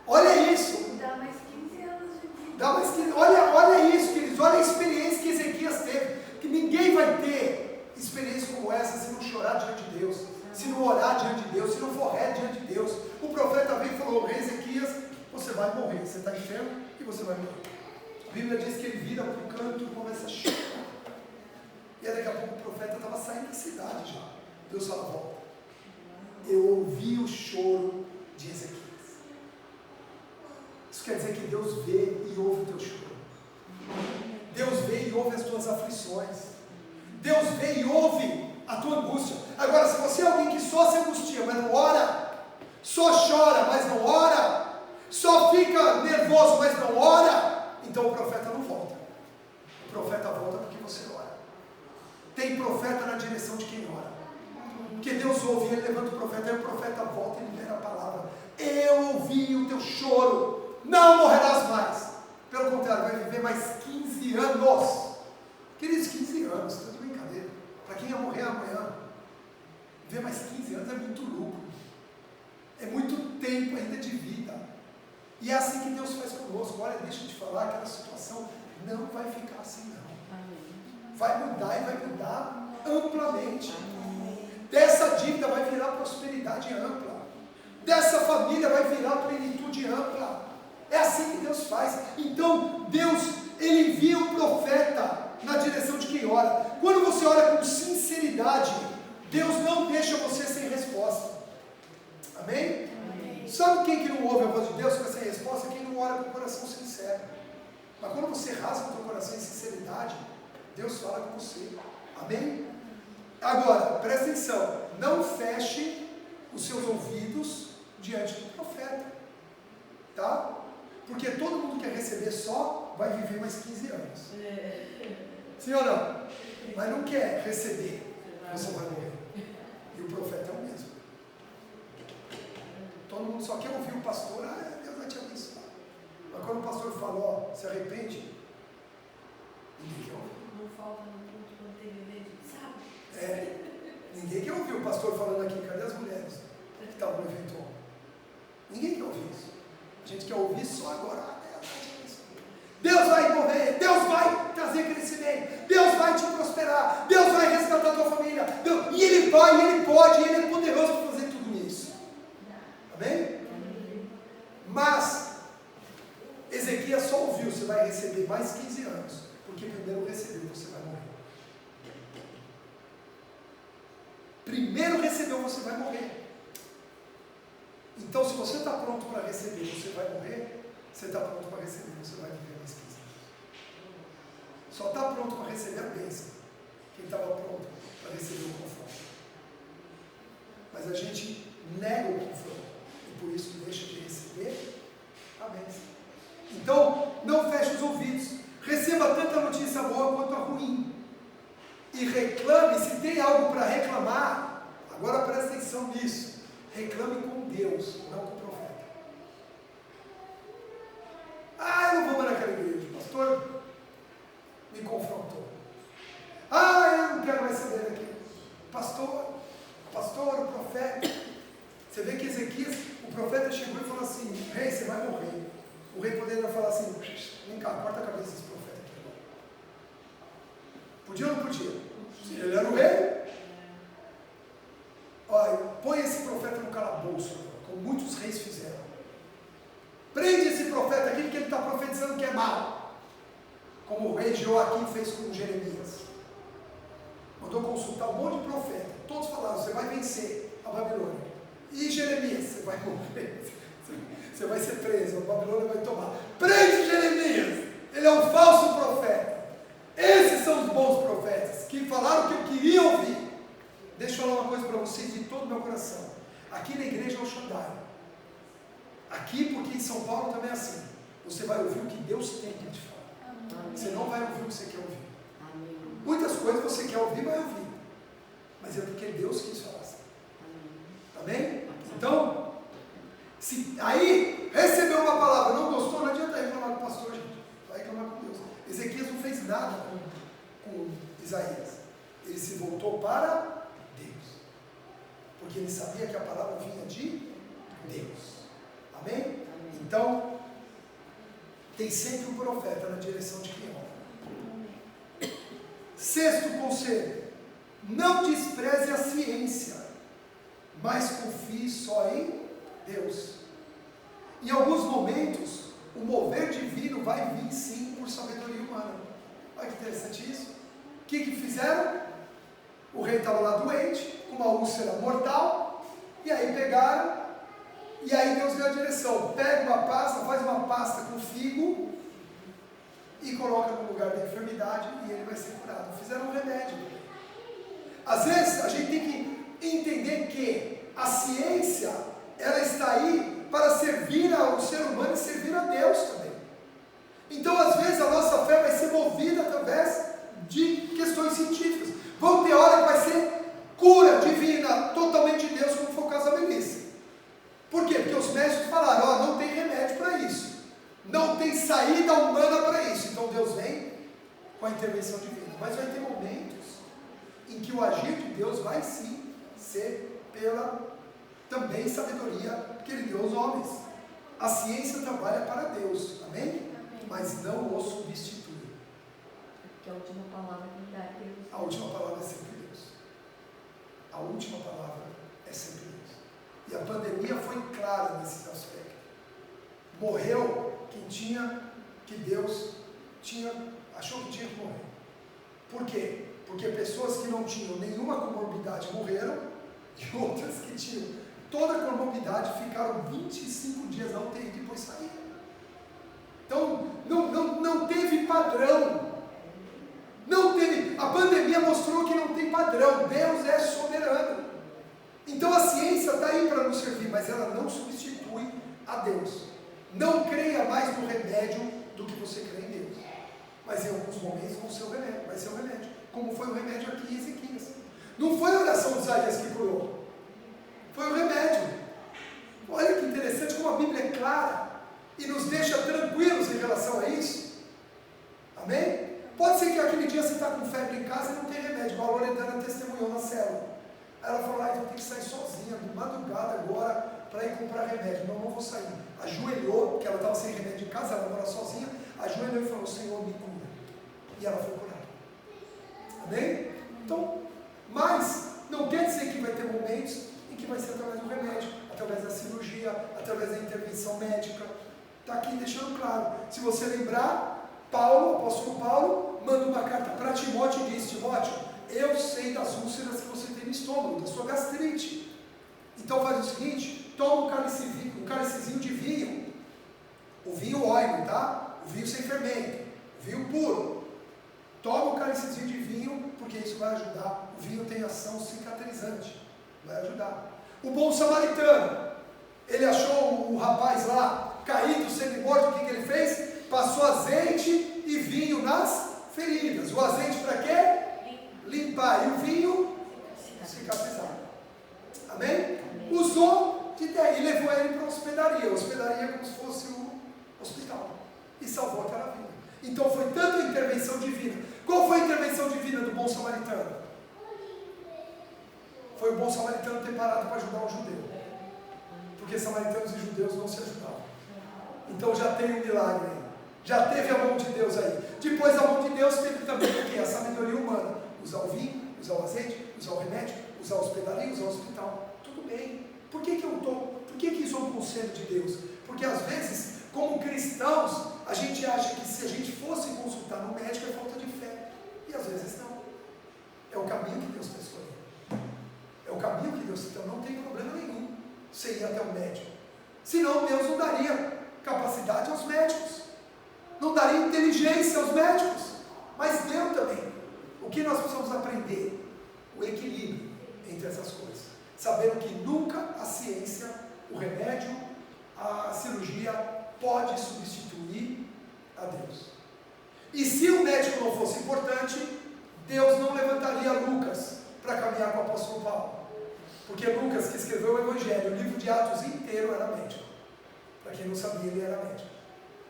Olha isso. Dá mais 15 anos de vida. Dá mais que, olha isso, queridos. Olha a experiência que Ezequias teve. Que ninguém vai ter experiência como essa se não chorar diante de Deus, se não orar diante de Deus, se não for ré diante de Deus. O profeta veio e falou: rei Ezequias, você vai morrer. Você está enfermo e você vai morrer. A Bíblia diz que ele vira para o canto e começa a chorar. E aí, daqui a pouco o profeta estava saindo da cidade já. Deus fala: volta. Eu ouvi o choro de Ezequias. Isso quer dizer que Deus vê e ouve o teu choro. Deus vê e ouve as tuas aflições. Deus vê e ouve a tua angústia. Agora, se você é alguém que só se angustia, mas não ora, só chora, mas não ora, só fica nervoso, mas não ora, então o profeta não volta. O profeta volta porque você ora. Tem profeta na direção de quem ora. Porque Deus ouve, ele levanta o profeta, aí o profeta volta e libera a palavra. Eu ouvi o teu choro, não morrerás mais. Pelo contrário, vai viver mais 15 anos. Queridos, 15 anos, está de brincadeira. Para quem ia morrer amanhã, viver mais 15 anos é muito lucro. É muito tempo ainda de vida. E é assim que Deus faz conosco. Olha, deixa eu te falar, aquela situação não vai ficar assim não. Vai mudar e vai mudar amplamente. Dessa dívida vai virar prosperidade ampla. Dessa família vai virar plenitude ampla. É assim que Deus faz. Então, Deus, Ele envia um profeta na direção de quem ora. Quando você ora com sinceridade, Deus não deixa você sem resposta. Amém? Amém. Sabe quem que não ouve a voz de Deus, fica sem resposta? Quem não ora com o coração sincero. Mas quando você rasga o teu coração em sinceridade, Deus fala com você. Amém? Agora, presta atenção. Não feche os seus ouvidos diante do profeta. Tá? Porque todo mundo quer receber só, vai viver mais 15 anos. Sim ou não? Mas não quer receber, você vai morrer. E o profeta é o mesmo. Todo mundo só quer ouvir o pastor, Deus vai te abençoar. Mas quando o pastor fala, ó, se arrepende, ninguém quer ouvir. Não falta no culto quando tem bebê, sabe? Ninguém quer ouvir o pastor falando aqui, cadê as mulheres que estavam no evento ontem? Ninguém quer ouvir isso. A gente quer ouvir só agora. Deus vai mover, Deus vai trazer crescimento, Deus vai te prosperar, Deus vai resgatar a tua família, e Ele vai, Ele pode, Ele é poderoso para fazer tudo isso. Amém? Mas Ezequias só ouviu, você vai receber mais 15 anos, porque primeiro recebeu, você vai morrer. Primeiro recebeu, você vai morrer. Então, se você está pronto para receber, você vai morrer. Você está pronto para receber, você vai viver mais 15 anos. Só está pronto para receber a bênção quem estava pronto para receber o confronto. Mas a gente nega o confronto e por isso deixa de receber a bênção. Então, não feche os ouvidos. Receba tanto a notícia boa quanto a ruim. E reclame, se tem algo para reclamar, agora presta atenção nisso. Reclame com Deus, não com o profeta. Eu não vou mais naquela igreja, o pastor me confrontou. Eu não quero mais saber daqui. Pastor, o profeta. Você vê que Ezequias, o profeta chegou e falou assim, rei, você vai morrer. O rei poderia falar assim, vem cá, corta a cabeça desse profeta aqui agora. Podia ou não podia? Se ele era o rei, olha, põe esse profeta no calabouço, como muitos reis fizeram. Prende esse profeta aqui, Joaquim fez com Jeremias. Mandou consultar um monte de profeta. Todos falaram, você vai vencer a Babilônia. E Jeremias, você vai morrer. Você vai ser preso, a Babilônia vai tomar. Prende Jeremias! Ele é um falso profeta. Esses são os bons profetas, que falaram o que eu queria ouvir. Deixa eu falar uma coisa para vocês de todo o meu coração. Aqui na igreja é o Shaddai. Aqui, porque em São Paulo também é assim. Você vai ouvir o que Deus tem que te falar. Você não vai ouvir o que você quer ouvir. Muitas coisas você quer ouvir, vai ouvir. Mas é porque Deus quis falar assim. Amém? Então, se aí recebeu uma palavra, não gostou, não adianta reclamar com o pastor, gente. Vai reclamar com Deus. Ezequias não fez nada com Isaías. Ele se voltou para Deus. Porque ele sabia que a palavra vinha de Deus. Amém? Então, tem sempre um profeta na direção de quem ora. Sexto conselho: não despreze a ciência, mas confie só em Deus. Em alguns momentos, o mover divino vai vir sim por sabedoria humana. Olha que interessante isso. O que fizeram? O rei estava lá doente, com uma úlcera mortal, e aí pegaram, e aí Deus deu a direção: pega uma pasta, faz uma pasta com figo e coloca no lugar da enfermidade e ele vai ser curado. Fizeram um remédio. Às vezes a gente tem que entender que a ciência, ela está aí para servir ao ser humano e servir a Deus também. Então às vezes a nossa fé vai ser movida através de questões científicas. Vão ter hora que vai ser cura divina, totalmente de Deus, como foi o caso da velhice. Por quê? Porque os médicos falaram, ó, não tem remédio para isso. Não tem saída humana para isso. Então Deus vem com a intervenção divina. Mas vai ter momentos em que o agir de Deus vai sim ser pela também sabedoria que Ele deu aos homens. A ciência trabalha para Deus, amém? Mas não o substitui. Porque a última palavra não dá Deus. A última palavra é sempre Deus. A última palavra é sempre Deus. E a pandemia foi clara nesse aspecto. Morreu que Deus achou que tinha que morrer. Por quê? Porque pessoas que não tinham nenhuma comorbidade morreram, e outras que tinham toda a comorbidade ficaram 25 dias na UTI e depois saíram. Então, não teve padrão. Não teve. A pandemia mostrou que não tem padrão. Deus é soberano. Então a ciência está aí para nos servir, mas ela não substitui a Deus. Não creia mais no remédio do que você crê em Deus. Mas em alguns momentos vai ser o remédio. Como foi o remédio aqui em Ezequias. Não foi a oração de Isaías que curou. Foi o remédio. Olha que interessante como a Bíblia é clara e nos deixa tranquilos em relação a isso. Amém? Pode ser que aquele dia você está com febre em casa e não tem remédio. A Loredana testemunhou na célula. Ela falou, eu vou ter que sair sozinha, de madrugada agora, para ir comprar remédio. Não vou sair. Ajoelhou, porque ela estava sem remédio em casa, ela mora sozinha. Ajoelhou e falou, Senhor, me cura. E ela foi curada. Amém? Então, mas não quer dizer que vai ter momentos em que vai ser através do remédio, através da cirurgia, através da intervenção médica. Está aqui deixando claro. Se você lembrar, o apóstolo Paulo, manda uma carta para Timóteo e diz, Timóteo, eu sei das úlceras que você tem no estômago, da sua gastrite. Então faz o seguinte, toma um cálicezinho de vinho, o vinho óleo, tá? O vinho sem fermento, o vinho puro. Toma um cálicezinho de vinho, porque isso vai ajudar. O vinho tem ação cicatrizante, vai ajudar. O bom samaritano, ele achou o rapaz lá, caído, semi-morto, o que ele fez? Passou azeite e vinho nas feridas. O azeite para quê? Limpar. E o vinho? Cicatrizar. Amém? Usou de ideia e levou ele para a hospedaria. A hospedaria como se fosse o hospital. E salvou aquela vida. Então foi tanto a intervenção divina. Qual foi a intervenção divina do bom samaritano? Foi o bom samaritano ter parado para ajudar um judeu. Porque samaritanos e judeus não se ajudavam. Então já tem um milagre aí. Já teve a mão de Deus aí. Depois a mão de Deus teve também o quê? A sabedoria humana. Usar o vinho, usar o azeite, usar o remédio, usar a hospedaria, usar o hospital. Tudo bem. Por que isso é um conselho de Deus? Porque às vezes, como cristãos, a gente acha que se a gente fosse consultar no médico é falta de fé. E às vezes não. É o caminho que Deus está escolhendo. É o caminho que Deus está. Então não tem problema nenhum você ir até o médico. Senão Deus não daria capacidade aos médicos. Não daria inteligência aos médicos. Mas deu também. O que nós precisamos aprender? O equilíbrio entre essas coisas. Sabendo que nunca a ciência, o remédio, a cirurgia pode substituir a Deus. E se o médico não fosse importante, Deus não levantaria Lucas para caminhar com o apóstolo Paulo. Porque Lucas, que escreveu o Evangelho, o livro de Atos inteiro, era médico. Para quem não sabia, ele era médico.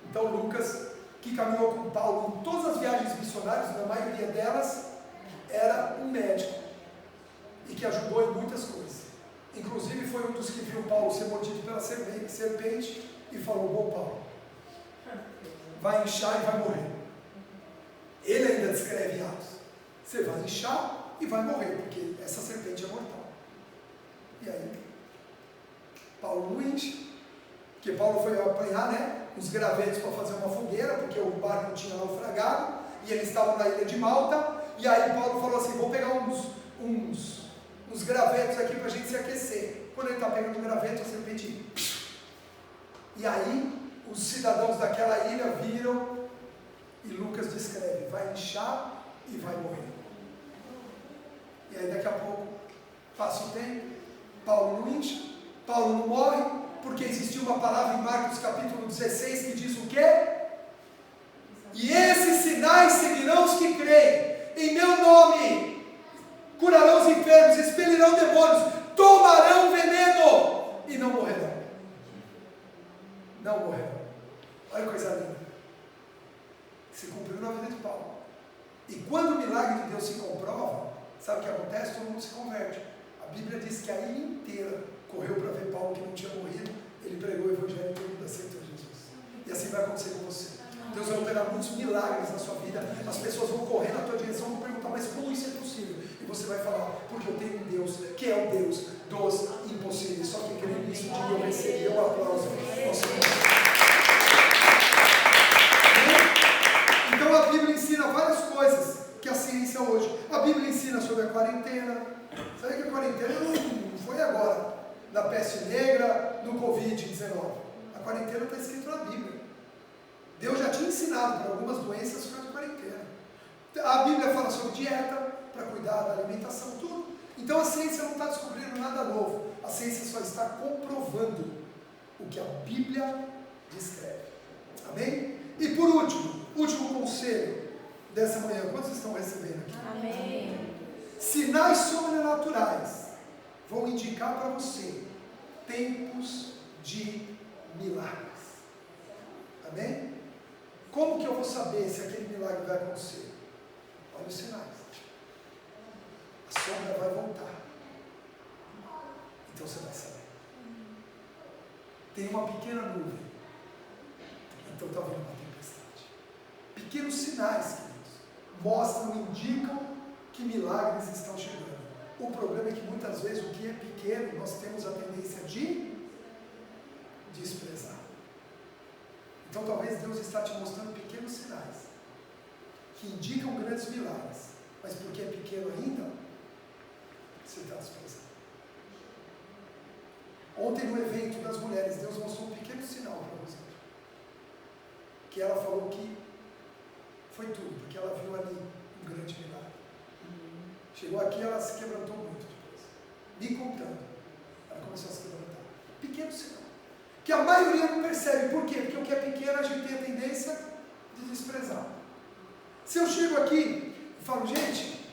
Então Lucas, que caminhou com Paulo em todas as viagens missionárias, na maioria delas, era um médico. E que ajudou em muitas coisas. Inclusive foi um dos que viu Paulo ser mordido pela serpente e falou: bom Paulo, vai inchar e vai morrer. Ele ainda descreve em Atos: você vai inchar e vai morrer, porque essa serpente é mortal. E aí, Paulo não enche, porque Paulo foi apanhar, né, os gravetos para fazer uma fogueira, porque o barco tinha naufragado, e eles estavam na ilha de Malta, e aí Paulo falou assim: vou pegar uns gravetos aqui para a gente se aquecer. Quando ele está pegando o graveto, a serpente... E aí, os cidadãos daquela ilha viram, e Lucas descreve: vai inchar e vai morrer. E aí daqui a pouco, passa o tempo, Paulo não incha, Paulo não morre, porque existiu uma palavra em Marcos capítulo 16 que diz o quê? E esses sinais seguirão os que creem, em meu nome curarão os enfermos, expelirão demônios, tomarão veneno e não morrerão. Não morrerão. Olha que coisa linda. Se cumpriu na vida de Paulo. E quando o milagre de Deus se comprova, sabe o que acontece? Todo mundo se converte. A Bíblia diz que a ilha inteira correu para ver Paulo, que não tinha morrido. Ele pregou o Evangelho e todo mundo aceitou Jesus. E assim vai acontecer com você. Deus vai operar muitos milagres na sua vida. As pessoas vão correr na tua direção, vão perguntar: mas como isso é possível? E você vai falar: porque eu tenho um Deus que é o Deus dos impossíveis. Só que crê nisso, diga: eu recebi um aplauso. Então a Bíblia ensina várias coisas que a ciência hoje. A Bíblia ensina sobre a quarentena. Sabe que a quarentena não foi agora, na peste negra, no Covid-19. A quarentena está escrito na Bíblia. Deus já tinha ensinado para algumas doenças sobre a quarentena. A Bíblia fala sobre dieta, para cuidar da alimentação, tudo. Então a ciência não está descobrindo nada novo. A ciência só está comprovando o que a Bíblia descreve. Amém? E por último conselho dessa manhã. Quantos estão recebendo aqui? Amém. Sinais sobrenaturais vão indicar para você tempos de milagres. Amém? Como que eu vou saber se aquele milagre vai acontecer? Olha os sinais. A sombra vai voltar. Então você vai saber. Tem uma pequena nuvem. Então está vindo uma tempestade. Pequenos sinais, queridos, mostram, indicam que milagres estão chegando. O problema é que muitas vezes o que é pequeno nós temos a tendência de desprezar. Então talvez Deus está te mostrando pequenos sinais que indicam grandes milagres, mas porque é pequeno ainda, você está desprezando. Ontem no evento das mulheres, Deus mostrou um pequeno sinal para você, que ela falou que foi tudo, porque ela viu ali um grande milagre. Chegou aqui, ela se quebrantou muito depois, me contando, ela começou a se quebrantar. Pequeno sinal que a maioria não percebe. Por quê? Porque o que é pequeno a gente tem a tendência de desprezar. Se eu chego aqui e falo: gente,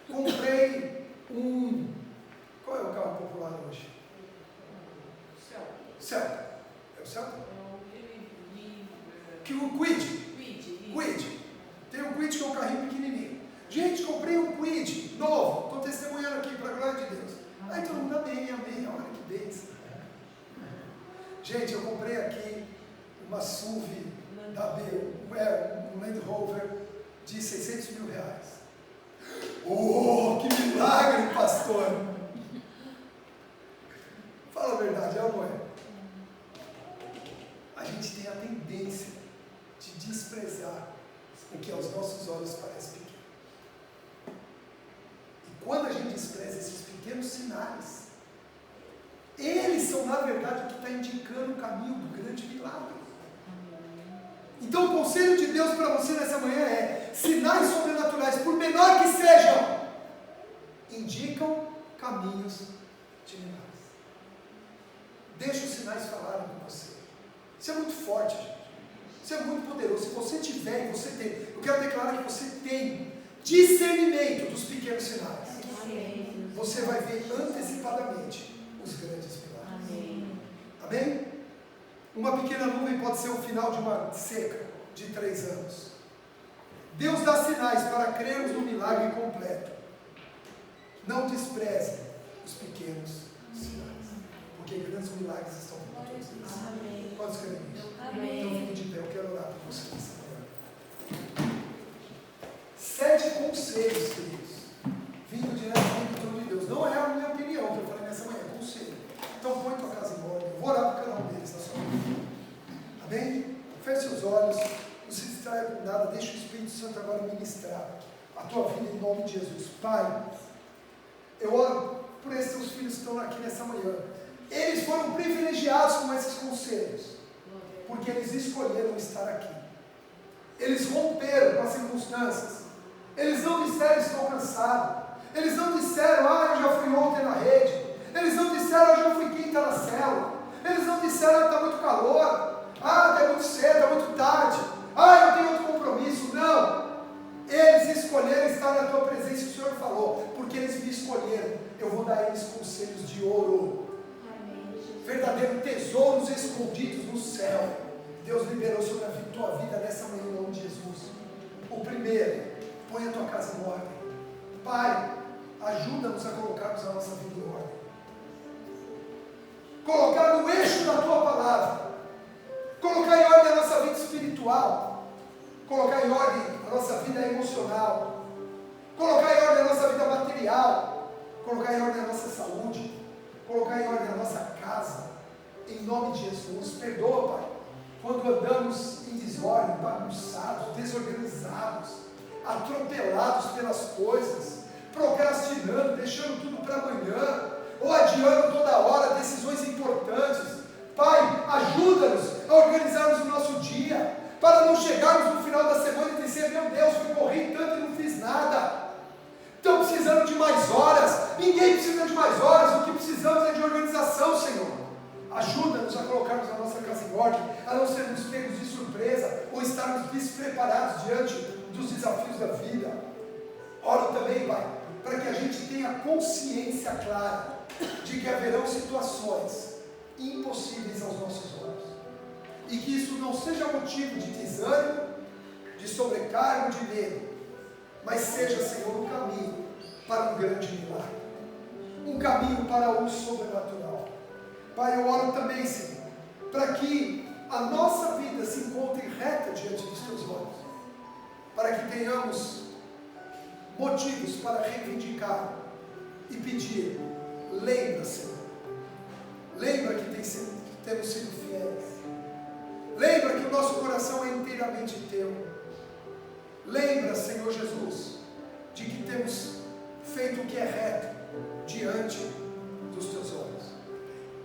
comprei um... Qual é o carro popular hoje? Celta. É o Celta? Que o Kwid. Tem um Kwid que é um carrinho pequenininho. Gente, comprei um Kwid novo. Estou testemunhando aqui para a glória de Deus. Aí todo mundo: amém, amém. Olha que bênção. Gente, eu comprei aqui uma SUV da um Land Rover de 600 mil reais. Oh, que milagre, pastor! Fala a verdade, é ou não é? A gente tem a tendência despreze esses pequenos sinais. Eles são, na verdade, o que está indicando o caminho do grande milagre. Então, o conselho de Deus para você nessa manhã é: sinais sobrenaturais, por menor que sejam, indicam caminhos de milagres. Deixa os sinais falarem com você. Isso é muito forte, gente. Isso é muito poderoso. Se você tiver, e você tem, eu quero declarar que você tem discernimento dos pequenos sinais. Amém. Você vai ver antecipadamente os grandes milagres. Amém. Amém? Uma pequena nuvem pode ser o final de uma seca de 3 anos. Deus dá sinais para crermos no milagre completo. Não despreze os pequenos sinais, porque grandes milagres estão por todos nós. Amém. Quantos querem isso? Amém. Então fique de pé, eu quero orar por você nessa manhã. 7 conselhos, queridos, vindo diretamente do trono de Deus. Não é a minha opinião que eu falei nessa manhã, é conselho. Então põe tua casa em ordem. Eu vou orar por cada um deles na sua vida. Amém? Feche seus olhos, não se distraia com nada, deixa o Espírito Santo agora ministrar a tua vida em nome de Jesus. Pai, eu oro por esses teus filhos que estão aqui nessa manhã. Eles foram privilegiados com esses conselhos, porque eles escolheram estar aqui. Eles romperam com as circunstâncias. Eles não disseram estou cansado. Eles não disseram eu já fui ontem na rede. Eles não disseram eu já fui quinta na célula. Eles não disseram está muito calor. Está muito cedo, está muito tarde. Eu tenho outro compromisso. Não. Eles escolheram estar na tua presença, o Senhor falou, porque eles me escolheram. Eu vou dar a eles conselhos de ouro. Verdadeiro tesouros escondidos no céu. Deus liberou sobre a tua vida nessa manhã em nome de Jesus. O primeiro, põe a tua casa em ordem. Pai, ajuda-nos a colocarmos a nossa vida em ordem. Colocar no eixo da tua palavra. Colocar em ordem a nossa vida espiritual. Colocar em ordem a nossa vida emocional. Colocar em ordem a nossa vida material. Colocar em ordem a nossa saúde. Colocar em ordem a nossa casa. Em nome de Jesus. Perdoa, Pai, quando andamos em desordem, bagunçados, desorganizados, atropelados pelas coisas, procrastinando, deixando tudo para amanhã, ou adiando toda hora decisões importantes. Pai, ajuda-nos a organizarmos o nosso dia, para não chegarmos no final da semana e dizer, meu Deus, eu corri tanto e não fiz nada. Estão precisando de mais horas. Ninguém precisa de mais horas. O que precisamos é de organização, Senhor. Ajuda-nos a colocarmos a nossa casa em ordem, a não sermos pegos de surpresa ou estarmos despreparados diante dos desafios da vida. Oro também, Pai, para que a gente tenha consciência clara de que haverão situações impossíveis aos nossos olhos. E que isso não seja motivo de desânimo, de sobrecargo, de medo, mas seja, Senhor, um caminho para um grande milagre, um caminho para o sobrenatural. Pai, eu oro também, Senhor, para que a nossa vida se encontre reta diante dos Teus olhos, para que tenhamos motivos para reivindicar e pedir. Lembra, Senhor, lembra que temos sido fiéis, lembra que o nosso coração é inteiramente Teu, lembra, Senhor Jesus, de que temos feito o que é reto diante dos Teus olhos.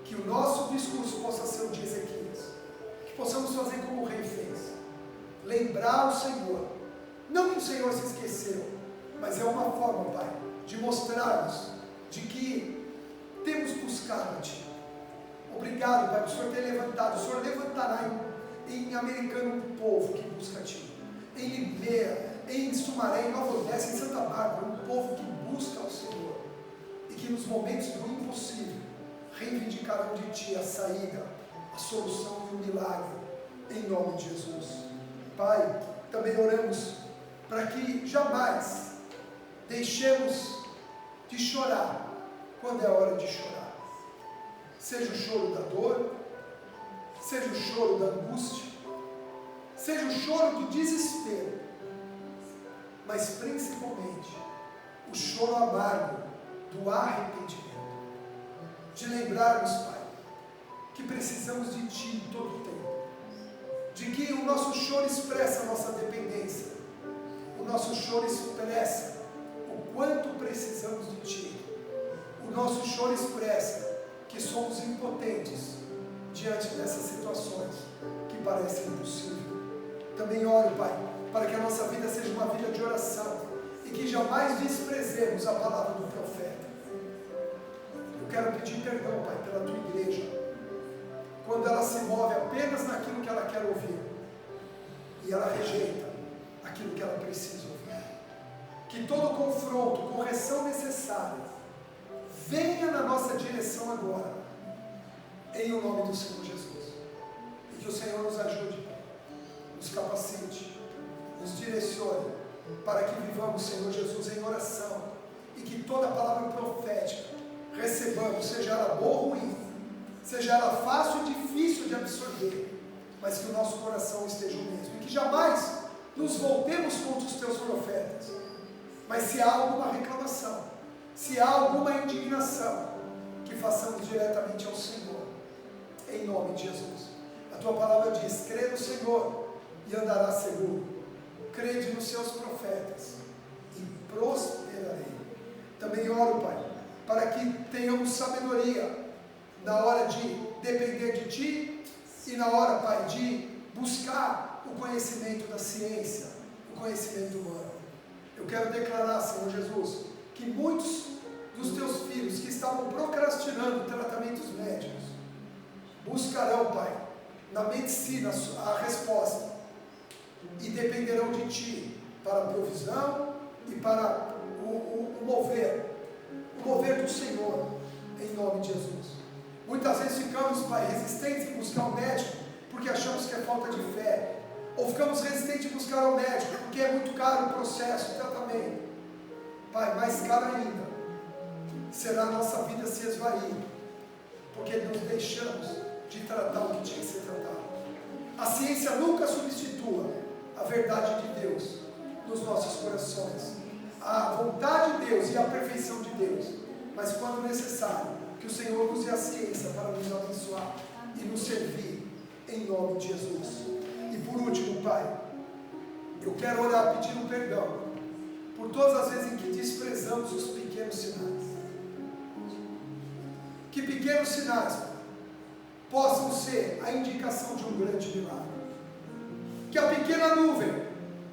Que o nosso discurso possa ser o de Ezequias, que possamos fazer como o rei fez, lembrar o Senhor, não que o Senhor se esqueceu, mas é uma forma, Pai, de mostrarmos de que temos buscado a Ti. Obrigado, Pai, por o Senhor ter levantado. O Senhor levantará em Americana um povo que busca a Ti, em Limeira, em Sumaré, em Nova Odessa, em Santa Bárbara, um povo que busca o Senhor, e que nos momentos do impossível reivindicarão de Ti a saída, a solução e o milagre, em nome de Jesus. Pai, também oramos para que jamais deixemos de chorar quando é hora de chorar, seja o choro da dor, seja o choro da angústia, seja o choro do desespero, mas principalmente o choro amargo do arrependimento, de lembrarmos, Pai, que precisamos de Ti em todo o tempo, de que o nosso choro expressa a nossa dependência, o nosso choro expressa o quanto precisamos de Ti, O nosso choro expressa que somos impotentes diante dessas situações que parecem impossíveis. Também oro, Pai, para que a nossa vida seja uma vida de oração e que jamais desprezemos a palavra do profeta. Eu quero pedir perdão, Pai, pela tua igreja, quando ela se move apenas naquilo que ela quer ouvir e ela rejeita aquilo que ela precisa ouvir. Que todo confronto, correção necessária venha na nossa direção agora, em o nome do Senhor Jesus. E que o Senhor nos ajude, nos capacite, nos direcione, para que vivamos, Senhor Jesus, em oração, e que toda palavra profética recebamos, seja ela boa ou ruim, seja ela fácil ou difícil de absorver, mas que o nosso coração esteja o mesmo, e que jamais nos voltemos contra os teus profetas. Mas se há alguma reclamação, se há alguma indignação, que façamos diretamente ao Senhor, em nome de Jesus. A tua palavra diz: crê no Senhor e andará seguro, crede nos seus profetas e prosperarei. Também oro, Pai, para que tenhamos sabedoria na hora de depender de Ti e na hora, Pai, de buscar o conhecimento da ciência, o conhecimento humano. Eu quero declarar, Senhor Jesus, que muitos dos Teus filhos que estavam procrastinando tratamentos médicos buscarão, Pai, na medicina a resposta e dependerão de Ti para a provisão e para o mover do Senhor, em nome de Jesus. Muitas vezes ficamos, Pai, resistentes em buscar um médico porque achamos que é falta de fé, ou ficamos resistentes em buscar um médico porque é muito caro o processo, o tratamento. Pai, mais caro ainda será a nossa vida se esvair, porque nos deixamos de tratar o que tinha que ser tratado. A ciência nunca substitua a verdade de Deus nos nossos corações, a vontade de Deus e a perfeição de Deus, mas quando necessário, que o Senhor use a ciência para nos abençoar e nos servir, em nome de Jesus. E por último, Pai, eu quero orar pedindo perdão por todas as vezes em que desprezamos os pequenos sinais. Que pequenos sinais, Pai, possam ser a indicação de um grande milagre. Que a pequena nuvem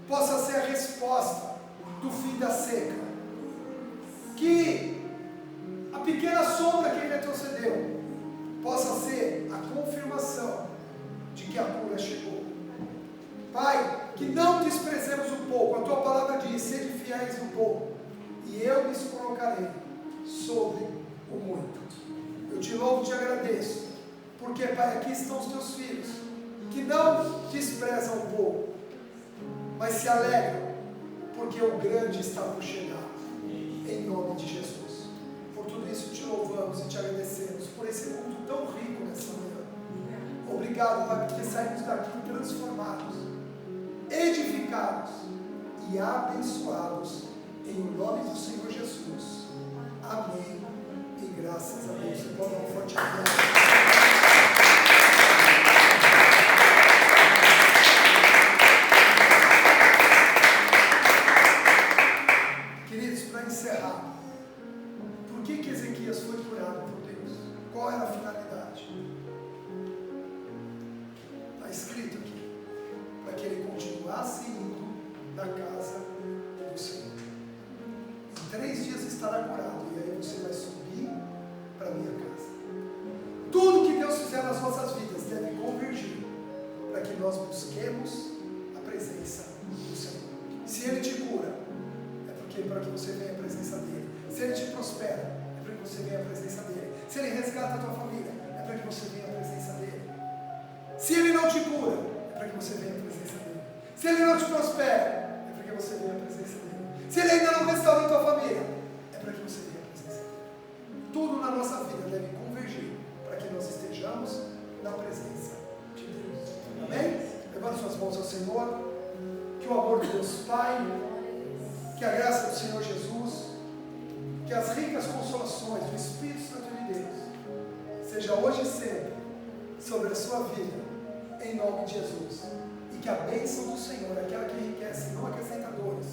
possa ser a resposta do fim da seca. Que a pequena sombra que retrocedeu possa ser a confirmação de que a cura chegou. Pai, que não desprezemos o pouco. A tua palavra diz: sede fiéis no pouco, e eu lhes colocarei sobre o muito. Eu te louvo e te agradeço, porque, Pai, aqui estão os teus filhos, que não desprezam o pouco, mas se alegram, porque o grande está por chegar, em nome de Jesus. Por tudo isso te louvamos e te agradecemos, por esse culto tão rico nessa manhã. Obrigado, Pai, porque saímos daqui transformados, edificados e abençoados, em nome do Senhor Jesus. Amém. E graças a Deus. Você pode dar um forte aplauso. Queridos, para encerrar, por que Ezequias foi curado por Deus? Qual era a finalidade? Está escrito aqui: para que ele continuasse indo na casa do Senhor. Em 3 dias estará curado, e aí você vai subir para a minha casa. Tudo que Deus fizer nas nossas vidas deve convergir para que nós busquemos a presença do Senhor. Se Ele te cura, é porque para que você venha à presença dEle. Se Ele te prospera, é para que você venha à presença dEle. Se Ele resgata a tua família, é para que você venha à presença dEle. Se Ele não te cura, é para que você venha à presença dEle. Se Ele não te prospera, é para que você venha à presença dEle. Se Ele ainda não restaurou a tua família, é para que você venha à presença dEle. Tudo na nossa vida deve convergir para que nós estejamos na presença de Deus. Amém? Levante suas mãos ao Senhor. Que o amor de Deus Pai, que a graça do Senhor Jesus, que as ricas consolações do Espírito Santo de Deus seja hoje e sempre sobre a sua vida, em nome de Jesus. E que a bênção do Senhor, aquela que enriquece, não acrescenta dores,